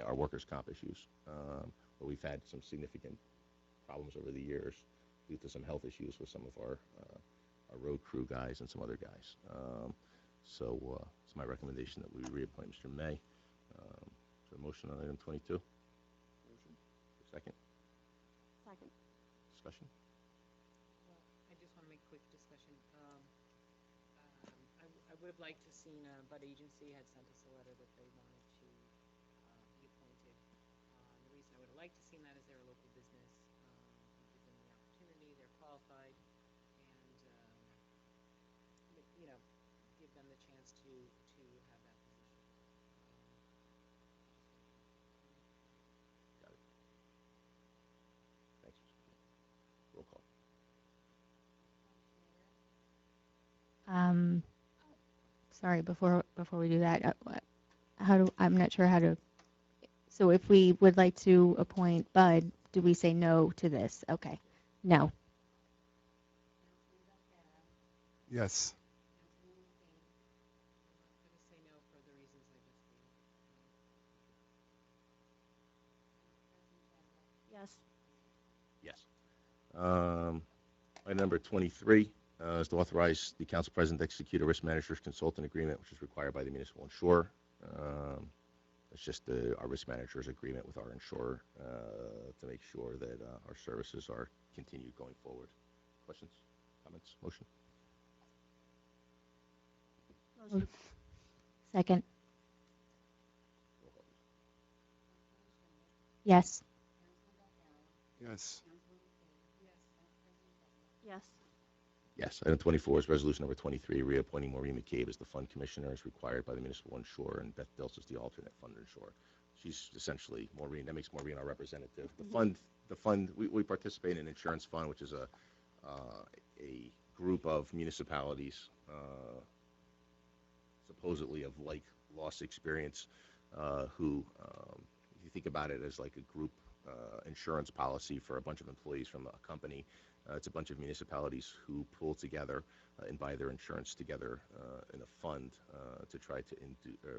A: our workers' comp issues, where we've had some significant problems over the years due to some health issues with some of our road crew guys and some other guys. So it's my recommendation that we reappoint Mr. May. So motion on item 22. Motion. Second.
F: Second.
A: Discussion.
C: I just want to make a quick discussion. I would have liked to seen, Bud Agency had sent us a letter that they wanted to be appointed. The reason I would have liked to seen that is they're a local business. We give them the opportunity, they're qualified, and, give them the chance to have that position.
A: Got it. Thanks, Mr. Chair. Roll call.
D: Sorry, before we do that, I'm not sure how to. So if we would like to appoint Bud, do we say no to this? Okay. No.
E: Yes.
C: I'm going to say no for the reasons I just gave.
F: Yes.
A: Yes. Item number 23 is to authorize the council president to execute a risk manager's consultant agreement, which is required by the municipal insurer. It's just our risk manager's agreement with our insurer to make sure that our services are continued going forward. Questions, comments, motion?
F: Motion.
D: Second.
A: Roll call, please.
D: Yes.
E: Yes.
F: Yes.
A: Yes. Item 24 is resolution number 23, reappointing Maureen McCabe as the fund commissioner as required by the municipal insurer, and Beth Dills is the alternate fund insurer. She's essentially Maureen. That makes Maureen our representative. The fund. We participate in an insurance fund, which is a group of municipalities, supposedly of like loss experience, who, if you think about it as like a group insurance policy for a bunch of employees from a company. It's a bunch of municipalities who pull together and buy their insurance together in a fund to try to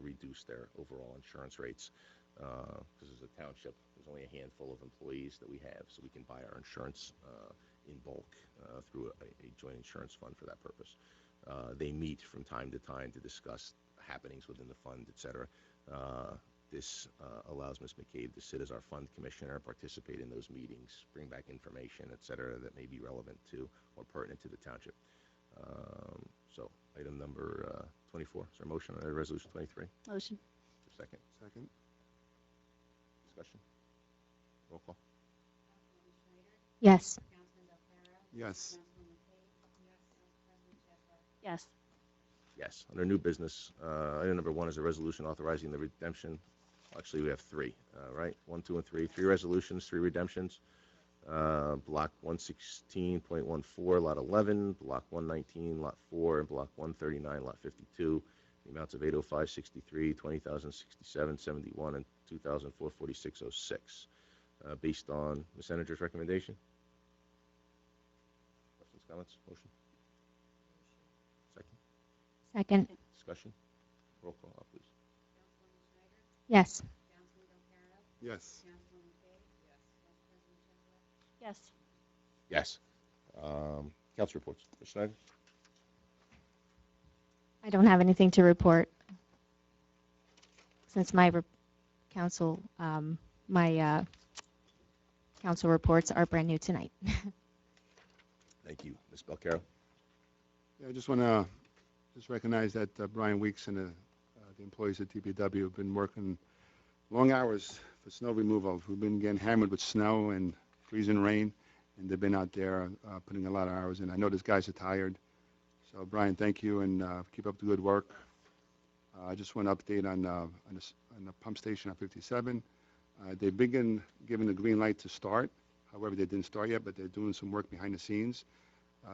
A: reduce their overall insurance rates. Because there's township. There's only a handful of employees that we have, so we can buy our insurance in bulk through a joint insurance fund for that purpose. They meet from time to time to discuss happenings within the fund, et cetera. This allows Ms. McCabe to sit as our fund commissioner, participate in those meetings, bring back information, et cetera, that may be relevant to or pertinent to the township. So item number 24. Is there a motion on resolution 23?
F: Motion.
A: Second.
E: Second?
A: Discussion. Roll call.
D: Yes.
E: Yes.
F: Yes.
A: Yes. Under new business, item number 1 is a resolution authorizing the redemption. Actually, we have 3, right? 1, 2, and 3. 3 resolutions, 3 redemptions. Block 116.14, lot 11, block 119, lot 4, and block 139, lot 52. The amounts of 805.63, 20,067, 71, and 2,446.06. Based on Ms. Senator's recommendation. Questions, comments, motion? Second.
D: Second.
A: Discussion. Roll call, please.
D: Yes.
E: Yes.
F: Yes.
A: Yes. Council reports. Ms. Schneider?
D: I don't have anything to report since my council reports are brand new tonight.
A: Thank you. Ms. Belcaro?
E: Yeah, I just want to recognize that Brian Weeks and the employees at DPW have been working long hours for snow removal. We've been getting hammered with snow and freezing rain, and they've been out there putting a lot of hours in. I know these guys are tired. So, Brian, thank you, and keep up the good work. I just want to update on the pump station on 57. They've been given the green light to start. However, they didn't start yet, but they're doing some work behind the scenes.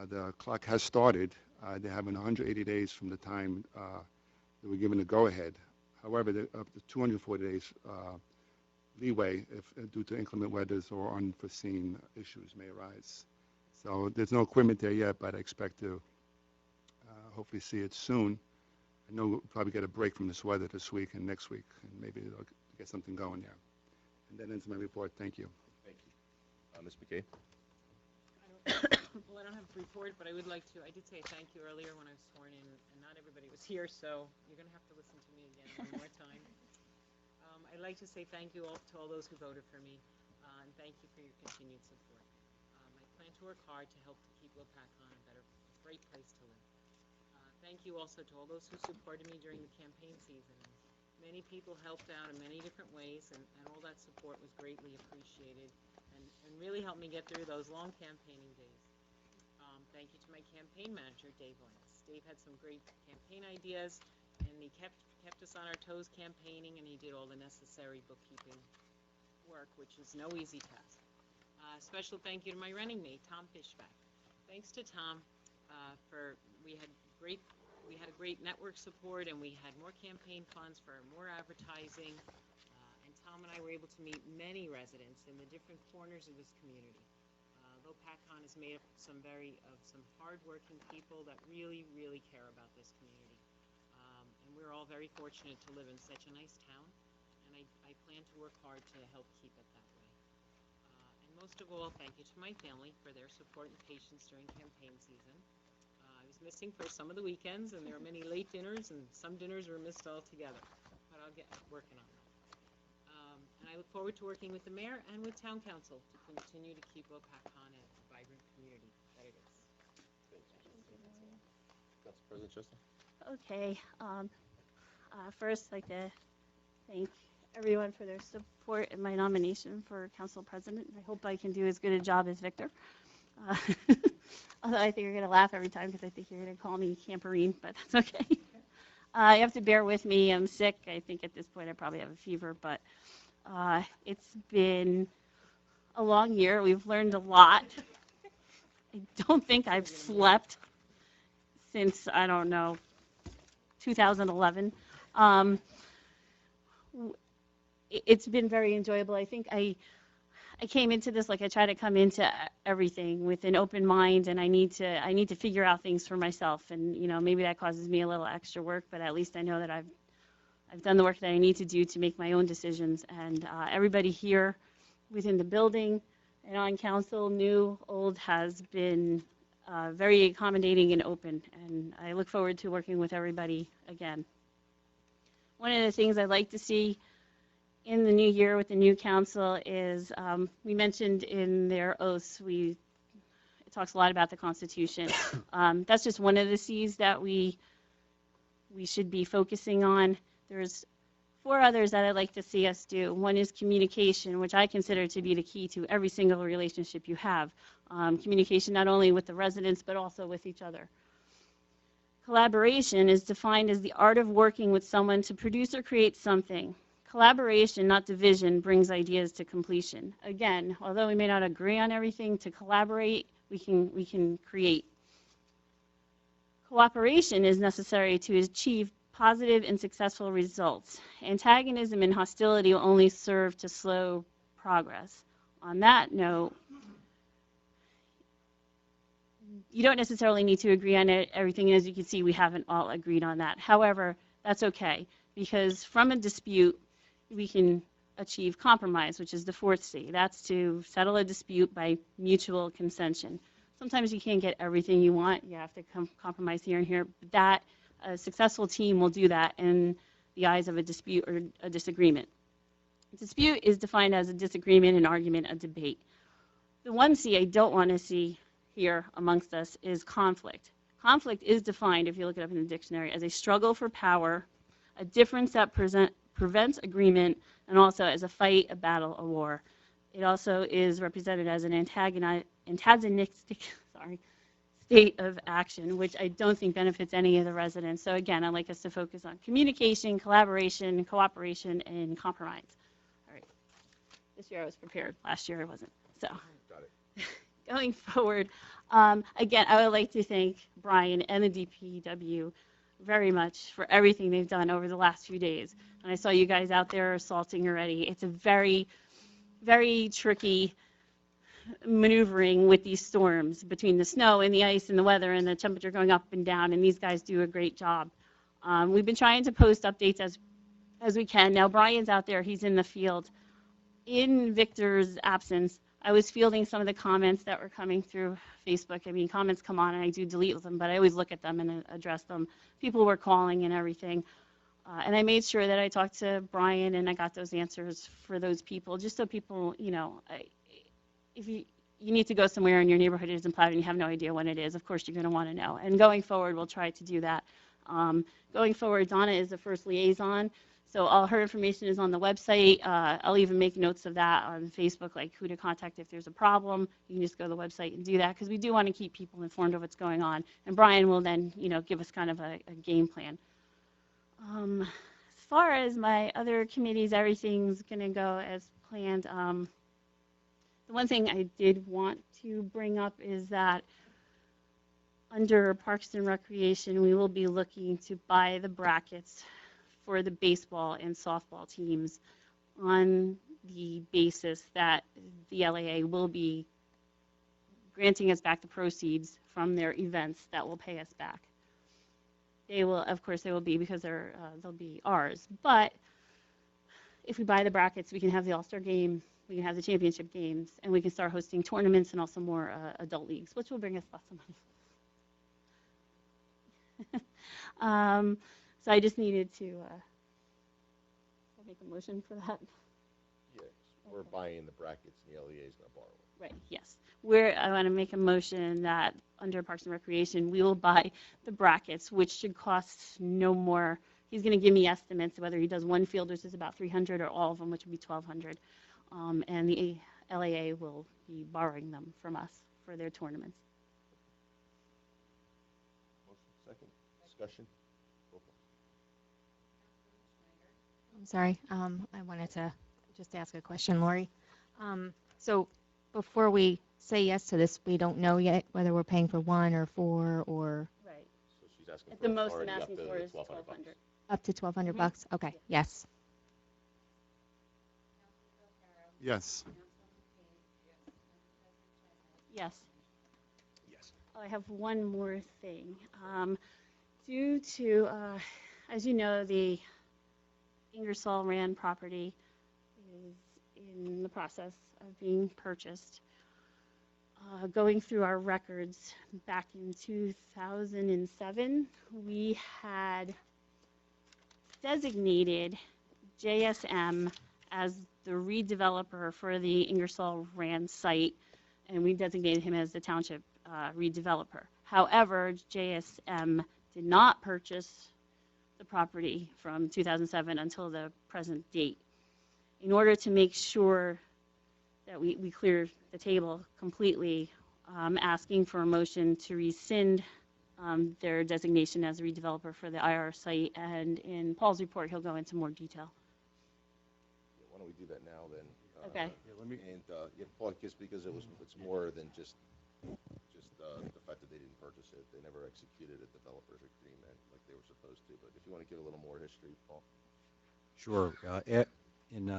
E: The clock has started. They're having 180 days from the time they were given the go-ahead. However, up to 240 days leeway if due to inclement weather or unforeseen issues may arise. So there's no equipment there yet, but I expect to hopefully see it soon. I know we'll probably get a break from this weather this week and next week, and maybe they'll get something going there. And that ends my report. Thank you.
A: Thank you. Ms. McCabe?
C: Well, I don't have a report, but I would like to, I did say thank you earlier when I was sworn in, and not everybody was here, so you're going to have to listen to me again one more time. I'd like to say thank you to all those who voted for me, and thank you for your continued support. I plan to work hard to help to keep Lopatcong a great place to live. Thank you also to all those who supported me during the campaign season. Many people helped out in many different ways, and all that support was greatly appreciated and really helped me get through those long campaigning days. Thank you to my campaign manager, Dave Lance. Dave had some great campaign ideas, and he kept us on our toes campaigning, and he did all the necessary bookkeeping work, which is no easy task. Special thank you to my running mate, Tom Fishback. Thanks to Tom we had a great network support, and we had more campaign funds for more advertising, and Tom and I were able to meet many residents in the different corners of this community. Lopatcong is made up of some hard-working people that really, really care about this community. And we're all very fortunate to live in such a nice town, and I plan to work hard to help keep it that way. And most of all, thank you to my family for their support and patience during campaign season. I was missing for some of the weekends, and there were many late dinners, and some dinners were missed altogether. But I'll get working on that. And I look forward to working with the mayor and with town council to continue to keep Lopatcong a vibrant community that it is.
A: Council President Chester?
F: Okay. First, I'd like to thank everyone for their support in my nomination for council president. I hope I can do as good a job as Victor. Although I think you're going to laugh every time because I think you're going to call me Camperine, but that's okay. You have to bear with me. I'm sick. I think at this point I probably have a fever, but it's been a long year. We've learned a lot. I don't think I've slept since, I don't know, 2011. It's been very enjoyable. I think I came into this like I try to come into everything with an open mind, and I need to figure out things for myself. And maybe that causes me a little extra work, but at least I know that I've done the work that I need to do to make my own decisions, and everybody here within the building and on council, new, old, has been very accommodating and open, and I look forward to working with everybody again. One of the things I'd like to see in the new year with the new council is, we mentioned in their oaths, it talks a lot about the Constitution. That's just one of the C's that we should be focusing on. There's 4 others that I'd like to see us do. One is communication, which I consider to be the key to every single relationship you have. Communication not only with the residents, but also with each other. Collaboration is defined as the art of working with someone to produce or create something. Collaboration, not division, brings ideas to completion. Again, although we may not agree on everything, to collaborate, we can create. Cooperation is necessary to achieve positive and successful results. Antagonism and hostility will only serve to slow progress. On that note, you don't necessarily need to agree on everything. As you can see, we haven't all agreed on that. However, that's okay, because from a dispute, we can achieve compromise, which is the 4th C. That's to settle a dispute by mutual consension. Sometimes you can't get everything you want. You have to compromise here and here. But a successful team will do that in the eyes of a dispute or a disagreement. A dispute is defined as a disagreement, an argument, a debate. The 1 C I don't want to see here amongst us is conflict. Conflict is defined, if you look it up in the dictionary, as a struggle for power, a difference that prevents agreement, and also as a fight, a battle, a war. It also is represented as an antagonistic state of action, which I don't think benefits any of the residents. So again, I'd like us to focus on communication, collaboration, cooperation, and compromise. All right. This year I was prepared. Last year I wasn't. So
A: Got it.
F: going forward, again, I would like to thank Brian and the DPW very much for everything they've done over the last few days. And I saw you guys out there assaulting already. It's a very, very tricky maneuvering with these storms between the snow and the ice and the weather and the temperature going up and down, and these guys do a great job. We've been trying to post updates as we can. Now Brian's out there, he's in the field. In Victor's absence, I was fielding some of the comments that were coming through Facebook. I mean, comments come on and I do delete them, but I always look at them and address them. People were calling and everything. And I made sure that I talked to Brian and I got those answers for those people, just so people, you know, if you need to go somewhere and your neighborhood isn't plowed and you have no idea when it is, of course you're going to want to know. And going forward, we'll try to do that. Going forward, Donna is the first liaison. So all her information is on the website. I'll even make notes of that on Facebook, like who to contact if there's a problem. You can just go to the website and do that, because we do want to keep people informed of what's going on. And Brian will then, you know, give us kind of a game plan. As far as my other committees, everything's going to go as planned. The one thing I did want to bring up is that under Parks and Recreation, we will be looking to buy the brackets for the baseball and softball teams on the basis that the LAA will be granting us back the proceeds from their events that will pay us back. They will, of course, they will be, because they'll be ours. But if we buy the brackets, we can have the All-Star game, we can have the championship games, and we can start hosting tournaments and also more adult leagues, which will bring us lots of money. So I just needed to make a motion for that.
A: Yeah, we're buying the brackets and the LEA is going to borrow it.
F: Right, yes. I want to make a motion that under Parks and Recreation, we will buy the brackets, which should cost no more. He's going to give me estimates whether he does one field, which is about $300, or all of them, which would be $1,200. And the LAA will be borrowing them from us for their tournaments.
A: Motion, second, discussion. Roll call.
D: I'm sorry, I wanted to just ask a question, Lori. So before we say yes to this, we don't know yet whether we're paying for 1 or 4 or
F: Right.
A: So she's asking
F: At
A: for
F: the most, I'm
A: authority up
F: asking
A: to
F: for is
A: $1,200.
F: $1,200.
D: up to $1,200
F: Mhm.
D: bucks? Okay, yes.
E: Yes.
F: Yes.
A: Yes.
F: Oh, I have one more thing. Due to, as you know, the Ingersoll Rand property is in the process of being purchased. Going through our records back in 2007, we had designated JSM as the redeveloper for the Ingersoll Rand site, and we designated him as the township redeveloper. However, JSM did not purchase the property from 2007 until the present date. In order to make sure that we clear the table completely, asking for a motion to rescind their designation as a redeveloper for the IR site, and in Paul's report, he'll go into more detail.
A: Yeah, why don't we do that now then?
F: Okay.
E: Yeah, let me,
A: And, yeah, Paul, just because it's more than just the fact that they didn't purchase it. They never executed a developer's agreement like they were supposed to. But if you want to give a little more history, Paul.
H: Sure. In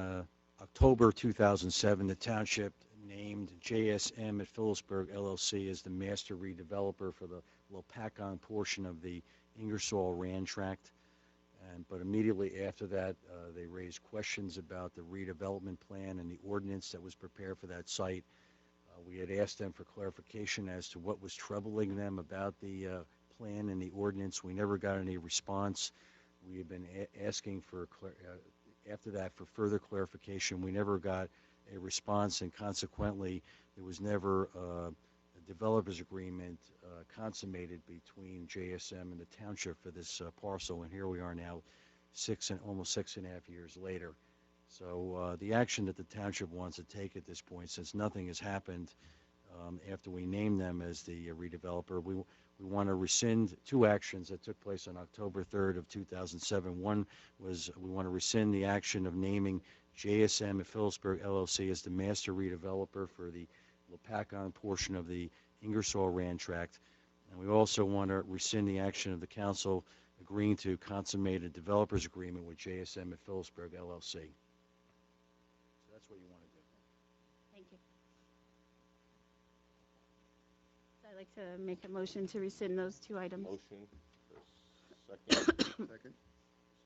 H: October 2007, the township named JSM at Phillipsburg LLC as the master redeveloper for the Lopatcong portion of the Ingersoll Rand tract. But immediately after that, they raised questions about the redevelopment plan and the ordinance that was prepared for that site. We had asked them for clarification as to what was troubling them about the plan and the ordinance. We never got any response. We have been asking for, after that, for further clarification. We never got a response, and consequently, there was never a developer's agreement consummated between JSM and the township for this parcel, and here we are now, almost 6.5 years later. So the action that the township wants to take at this point, since nothing has happened after we named them as the redeveloper, we want to rescind two actions that took place on October 3rd of 2007. One was we want to rescind the action of naming JSM at Phillipsburg LLC as the master redeveloper for the Lopatcong portion of the Ingersoll Rand tract. And we also want to rescind the action of the council agreeing to consummate a developer's agreement with JSM at Phillipsburg LLC. So that's what you want to do.
F: Thank you. So I'd like to make a motion to rescind those two items.
A: Motion, second,
E: second?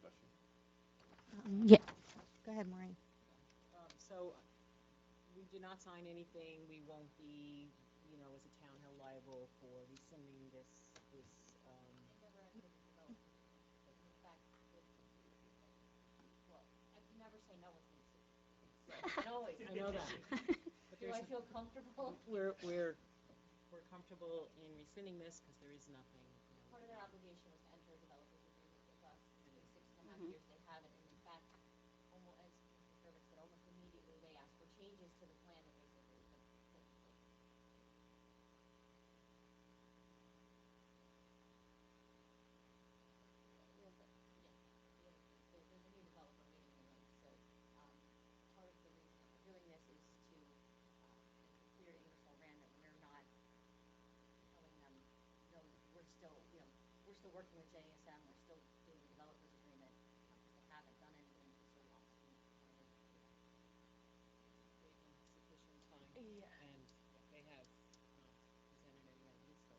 A: discussion.
D: Yeah. Go ahead, Maureen.
C: So we did not sign anything. We won't be, as a town held liable for rescinding this.
B: Never acted as developers. In fact, well, I can never say no with these.
C: Always, I know that. But
B: Do I feel comfortable?
C: we're comfortable in rescinding this because there is nothing.
B: Part of their obligation was to enter a developer's agreement with us. In 6.5 years, they haven't. And in fact, almost, as Mr. Gervick said, almost immediately they asked for changes to the plan that they said they were going to put in place. Real quick, yeah. There's a new developer waiting in the wings. So part of the reason that we're doing this is to clear to Ingersoll Rand that we're not telling them, no, we're still working with JSM, we're still doing the developer's agreement, because they haven't done anything for so long. So we wanted to do that.
C: Taken sufficient time.
F: Yeah.
C: And they have presented any evidence, so.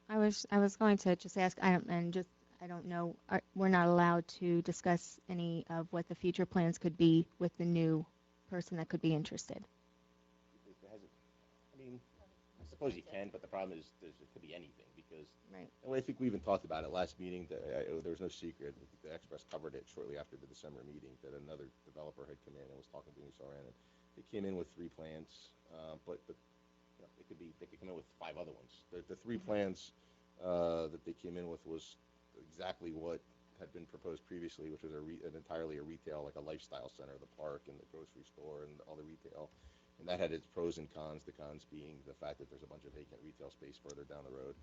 D: I was going to just ask, I don't know, we're not allowed to discuss any of what the future plans could be with the new person that could be interested.
A: I mean, I suppose you can, but the problem is it could be anything because,
D: Right.
A: well, I think we even talked about it last meeting. There was no secret. The Express covered it shortly after the December meeting that another developer had come in and was talking to Ingersoll Rand. And they came in with 3 plans, but they could come in with 5 other ones. The 3 plans that they came in with was exactly what had been proposed previously, which was entirely a retail, like a lifestyle center, the park and the grocery store and all the retail. And that had its pros and cons, the cons being the fact that there's a bunch of vacant retail space further down the road.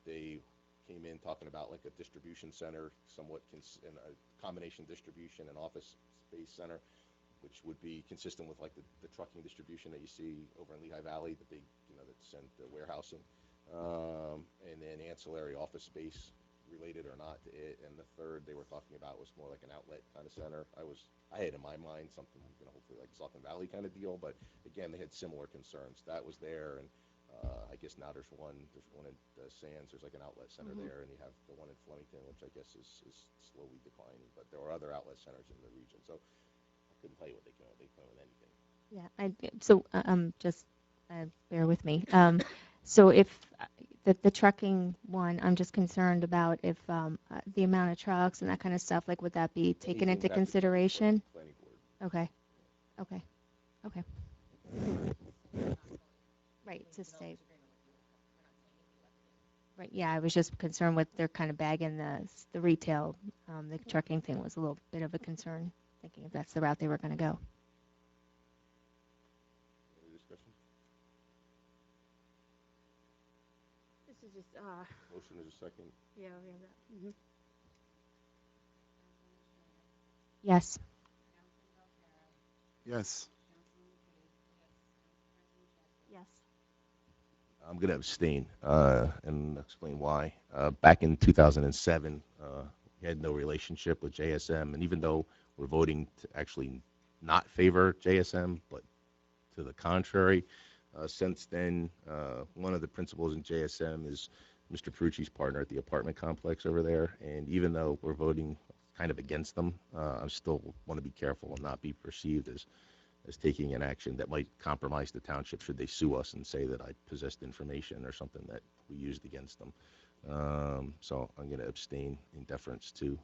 A: They came in talking about like a distribution center, somewhat in a combination distribution and office space center, which would be consistent with like the trucking distribution that you see over in Lehigh Valley, the big, that sent the warehousing, and then ancillary office space related or not to it. And the third they were talking about was more like an outlet kind of center. I had in my mind something, hopefully like Silicon Valley kind of deal, but again, they had similar concerns. That was there, and I guess now there's one in Sands, there's like an outlet center
F: Mhm.
A: there, and you have the one in Flemington, which I guess is slowly declining, but there are other outlet centers in the region, so I couldn't tell you what they come with anything.
D: Yeah, so just bear with me. So if the trucking one, I'm just concerned about if the amount of trucks and that kind of stuff, like would that be taken
A: Anything
D: into
A: would have to come before the
D: consideration?
A: Planning board.
D: Okay, okay, okay. Right, to save. Right, yeah, I was just concerned with they're kind of bagging the retail. The trucking thing was a little bit of a concern, thinking if that's the route they were going to go.
A: Any discussion?
F: This is just,
A: Motion is a second.
F: yeah, we have that. Mhm.
D: Yes.
E: Yes.
F: Yes.
A: I'm going to abstain and explain why. Back in 2007, we had no relationship with JSM, and even though we're voting to actually not favor JSM, but to the contrary, since then, one of the principals in JSM is Mr. Perucci's partner at the apartment complex over there, and even though we're voting kind of against them, I still want to be careful and not be perceived as taking an action that might compromise the township should they sue us and say that I possessed information or something that we used against them. So I'm going to abstain in deference to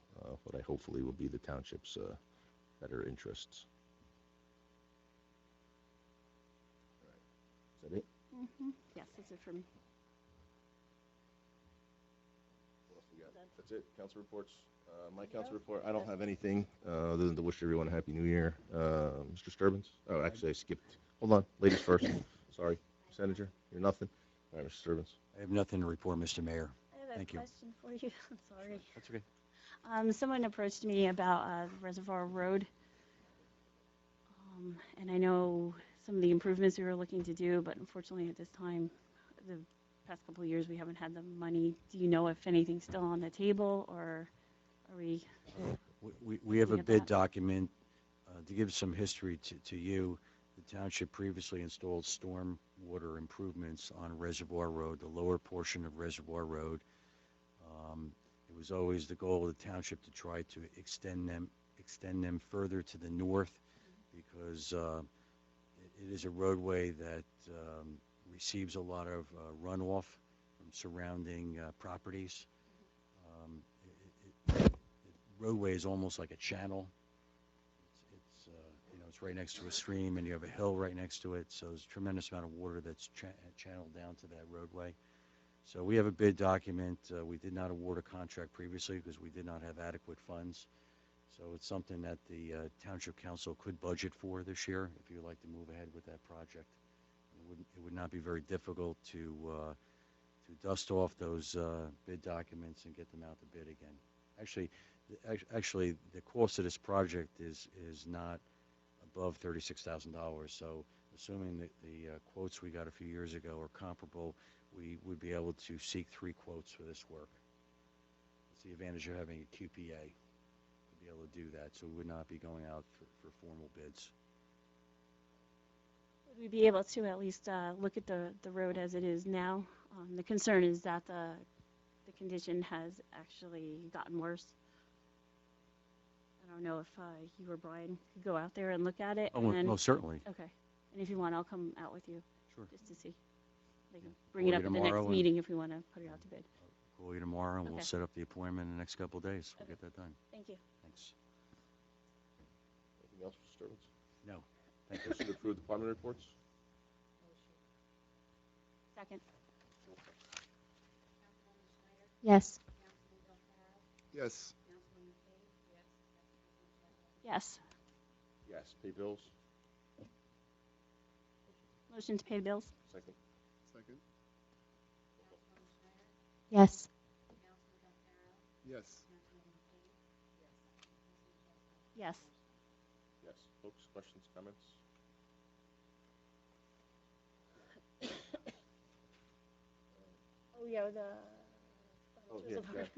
A: what I hopefully will be the township's better interests. All right. Is that it?
F: Mhm. Yes, that's it for me.
A: What else we got? That's it. Council reports. My council report, I don't have anything other than to wish everyone a happy new year. Mr. Sturbins? Oh, actually, I skipped. Hold on. Ladies first. Sorry. Senator, you're nothing. All right, Mr. Sturbins.
H: I have nothing to report, Mr. Mayor.
F: I have a
H: Thank you.
F: question for you. I'm sorry.
H: That's okay.
F: Someone approached me about Reservoir Road. And I know some of the improvements we were looking to do, but unfortunately at this time, the past couple of years, we haven't had the money. Do you know if anything's still on the table, or are we?
H: We have a
F: Looking at
H: bid
F: that.
H: document. To give some history to you, the township previously installed storm water improvements on Reservoir Road, the lower portion of Reservoir Road. It was always the goal of the township to try to extend them further to the north, because it is a roadway that receives a lot of runoff from surrounding properties. The roadway is almost like a channel. It's right next to a stream, and you have a hill right next to it, so there's a tremendous amount of water that's channeled down to that roadway. So we have a bid document. We did not award a contract previously because we did not have adequate funds. So it's something that the Township Council could budget for this year if you'd like to move ahead with that project. It would not be very difficult to dust off those bid documents and get them out to bid again. Actually, the cost of this project is not above $36,000. So assuming that the quotes we got a few years ago are comparable, we would be able to seek 3 quotes for this work. It's the advantage of having a QPA to be able to do that, so we would not be going out for formal bids.
F: Would we be able to at least look at the road as it is now? The concern is that the condition has actually gotten worse. I don't know if you or Brian could go out there and look at it.
H: Oh,
F: and then,
H: most certainly.
F: Okay. And if you want, I'll come out with you.
H: Sure.
F: Just to see. They can bring it
H: Call
F: up
H: you
F: at the
H: tomorrow
F: next
H: and-
F: meeting if we want to put it out to bid.
H: Call you tomorrow, and we'll
F: Okay.
H: set up the appointment in the next couple of days. We'll
F: Okay.
H: get that done.
F: Thank you.
H: Thanks.
A: Anything else, Mr. Sturbins?
H: No, thank you.
A: Motion to approve department reports?
F: Second.
D: Yes.
E: Yes.
F: Yes.
A: Yes. Pay bills?
F: Motion to pay bills?
A: Second.
E: Second.
D: Yes.
E: Yes.
F: Yes.
A: Yes. Folks, questions, comments?
F: Oh, yeah, the.
A: Oh, yeah, go ahead.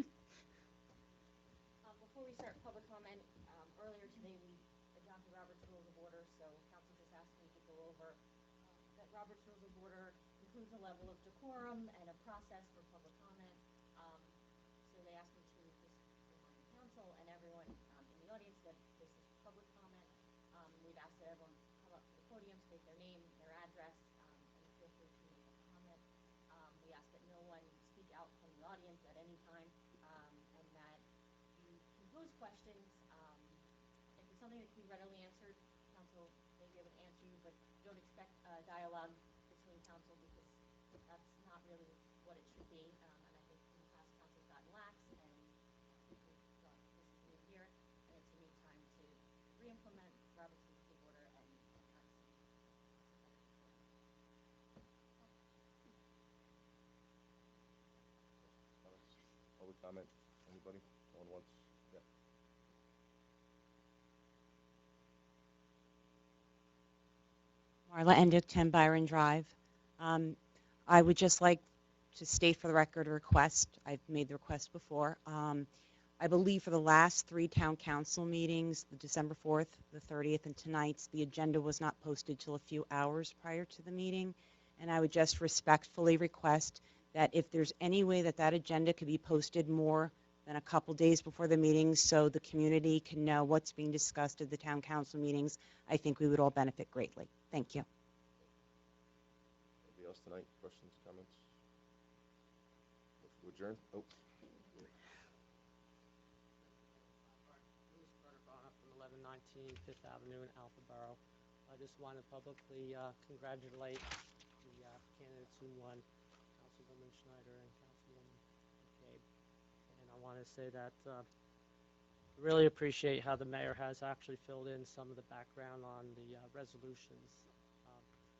I: Before we start public comment, earlier today we adopted Robert's Rules of Order, so council just asked me to go over that Robert's Rules of Order includes a level of decorum and a process for public comment. So they asked me to just remind the council and everyone in the audience that this is public comment. We've asked that everyone come up to the podium, state their name, their address, and feel free to make a comment. We ask that no one speak out from the audience at any time, and that you can pose questions. If it's something that can be readily answered, council may be able to answer you, but don't expect dialogue between council because that's not really what it should be. And I think in the past, council's gotten lax, and people thought this is a new year, and it's a new time to re-implement Robert's Rules of Order and not
A: Comments? Public comment? Anybody? Going once? Yeah.
J: Marla Endick, 10 Byron Drive. I would just like to state for the record a request. I've made the request before. I believe for the last 3 town council meetings, the December 4th, the 30th, and tonight's, the agenda was not posted till a few hours prior to the meeting. And I would just respectfully request that if there's any way that that agenda could be posted more than a couple days before the meeting so the community can know what's being discussed at the town council meetings, I think we would all benefit greatly. Thank you.
A: Anybody else tonight? Questions, comments? Motion to adjourn? Oh.
K: From 1119 Fifth Avenue in Alphaboro. I just want to publicly congratulate the candidates who won, Councilwoman Schneider and Councilwoman McCabe. And I want to say that I really appreciate how the mayor has actually filled in some of the background on the resolutions.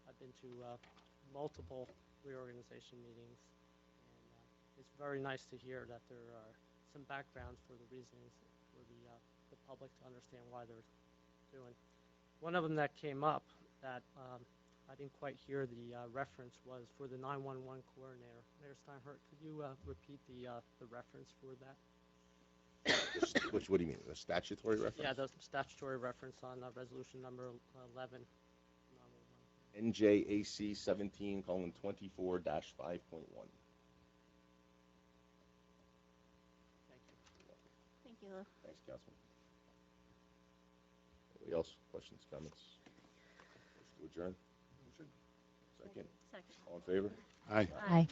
K: I've been to multiple reorganization meetings, and it's very nice to hear that there are some backgrounds for the reasonings for the public to understand why they're doing. One of them that came up that I didn't quite hear the reference was for the 911 coordinator. Mayor Steinhardt, could you repeat the reference for that?
A: What do you mean? A statutory reference?
K: Yeah, the statutory reference on resolution number 11.
A: NJAC 17:24-5.1.
K: Thank you.
F: Thank you.
A: Thanks, Councilman. Anybody else? Questions, comments? Motion to adjourn? Second.
F: Second.
A: All in favor?
E: Aye.
D: Aye.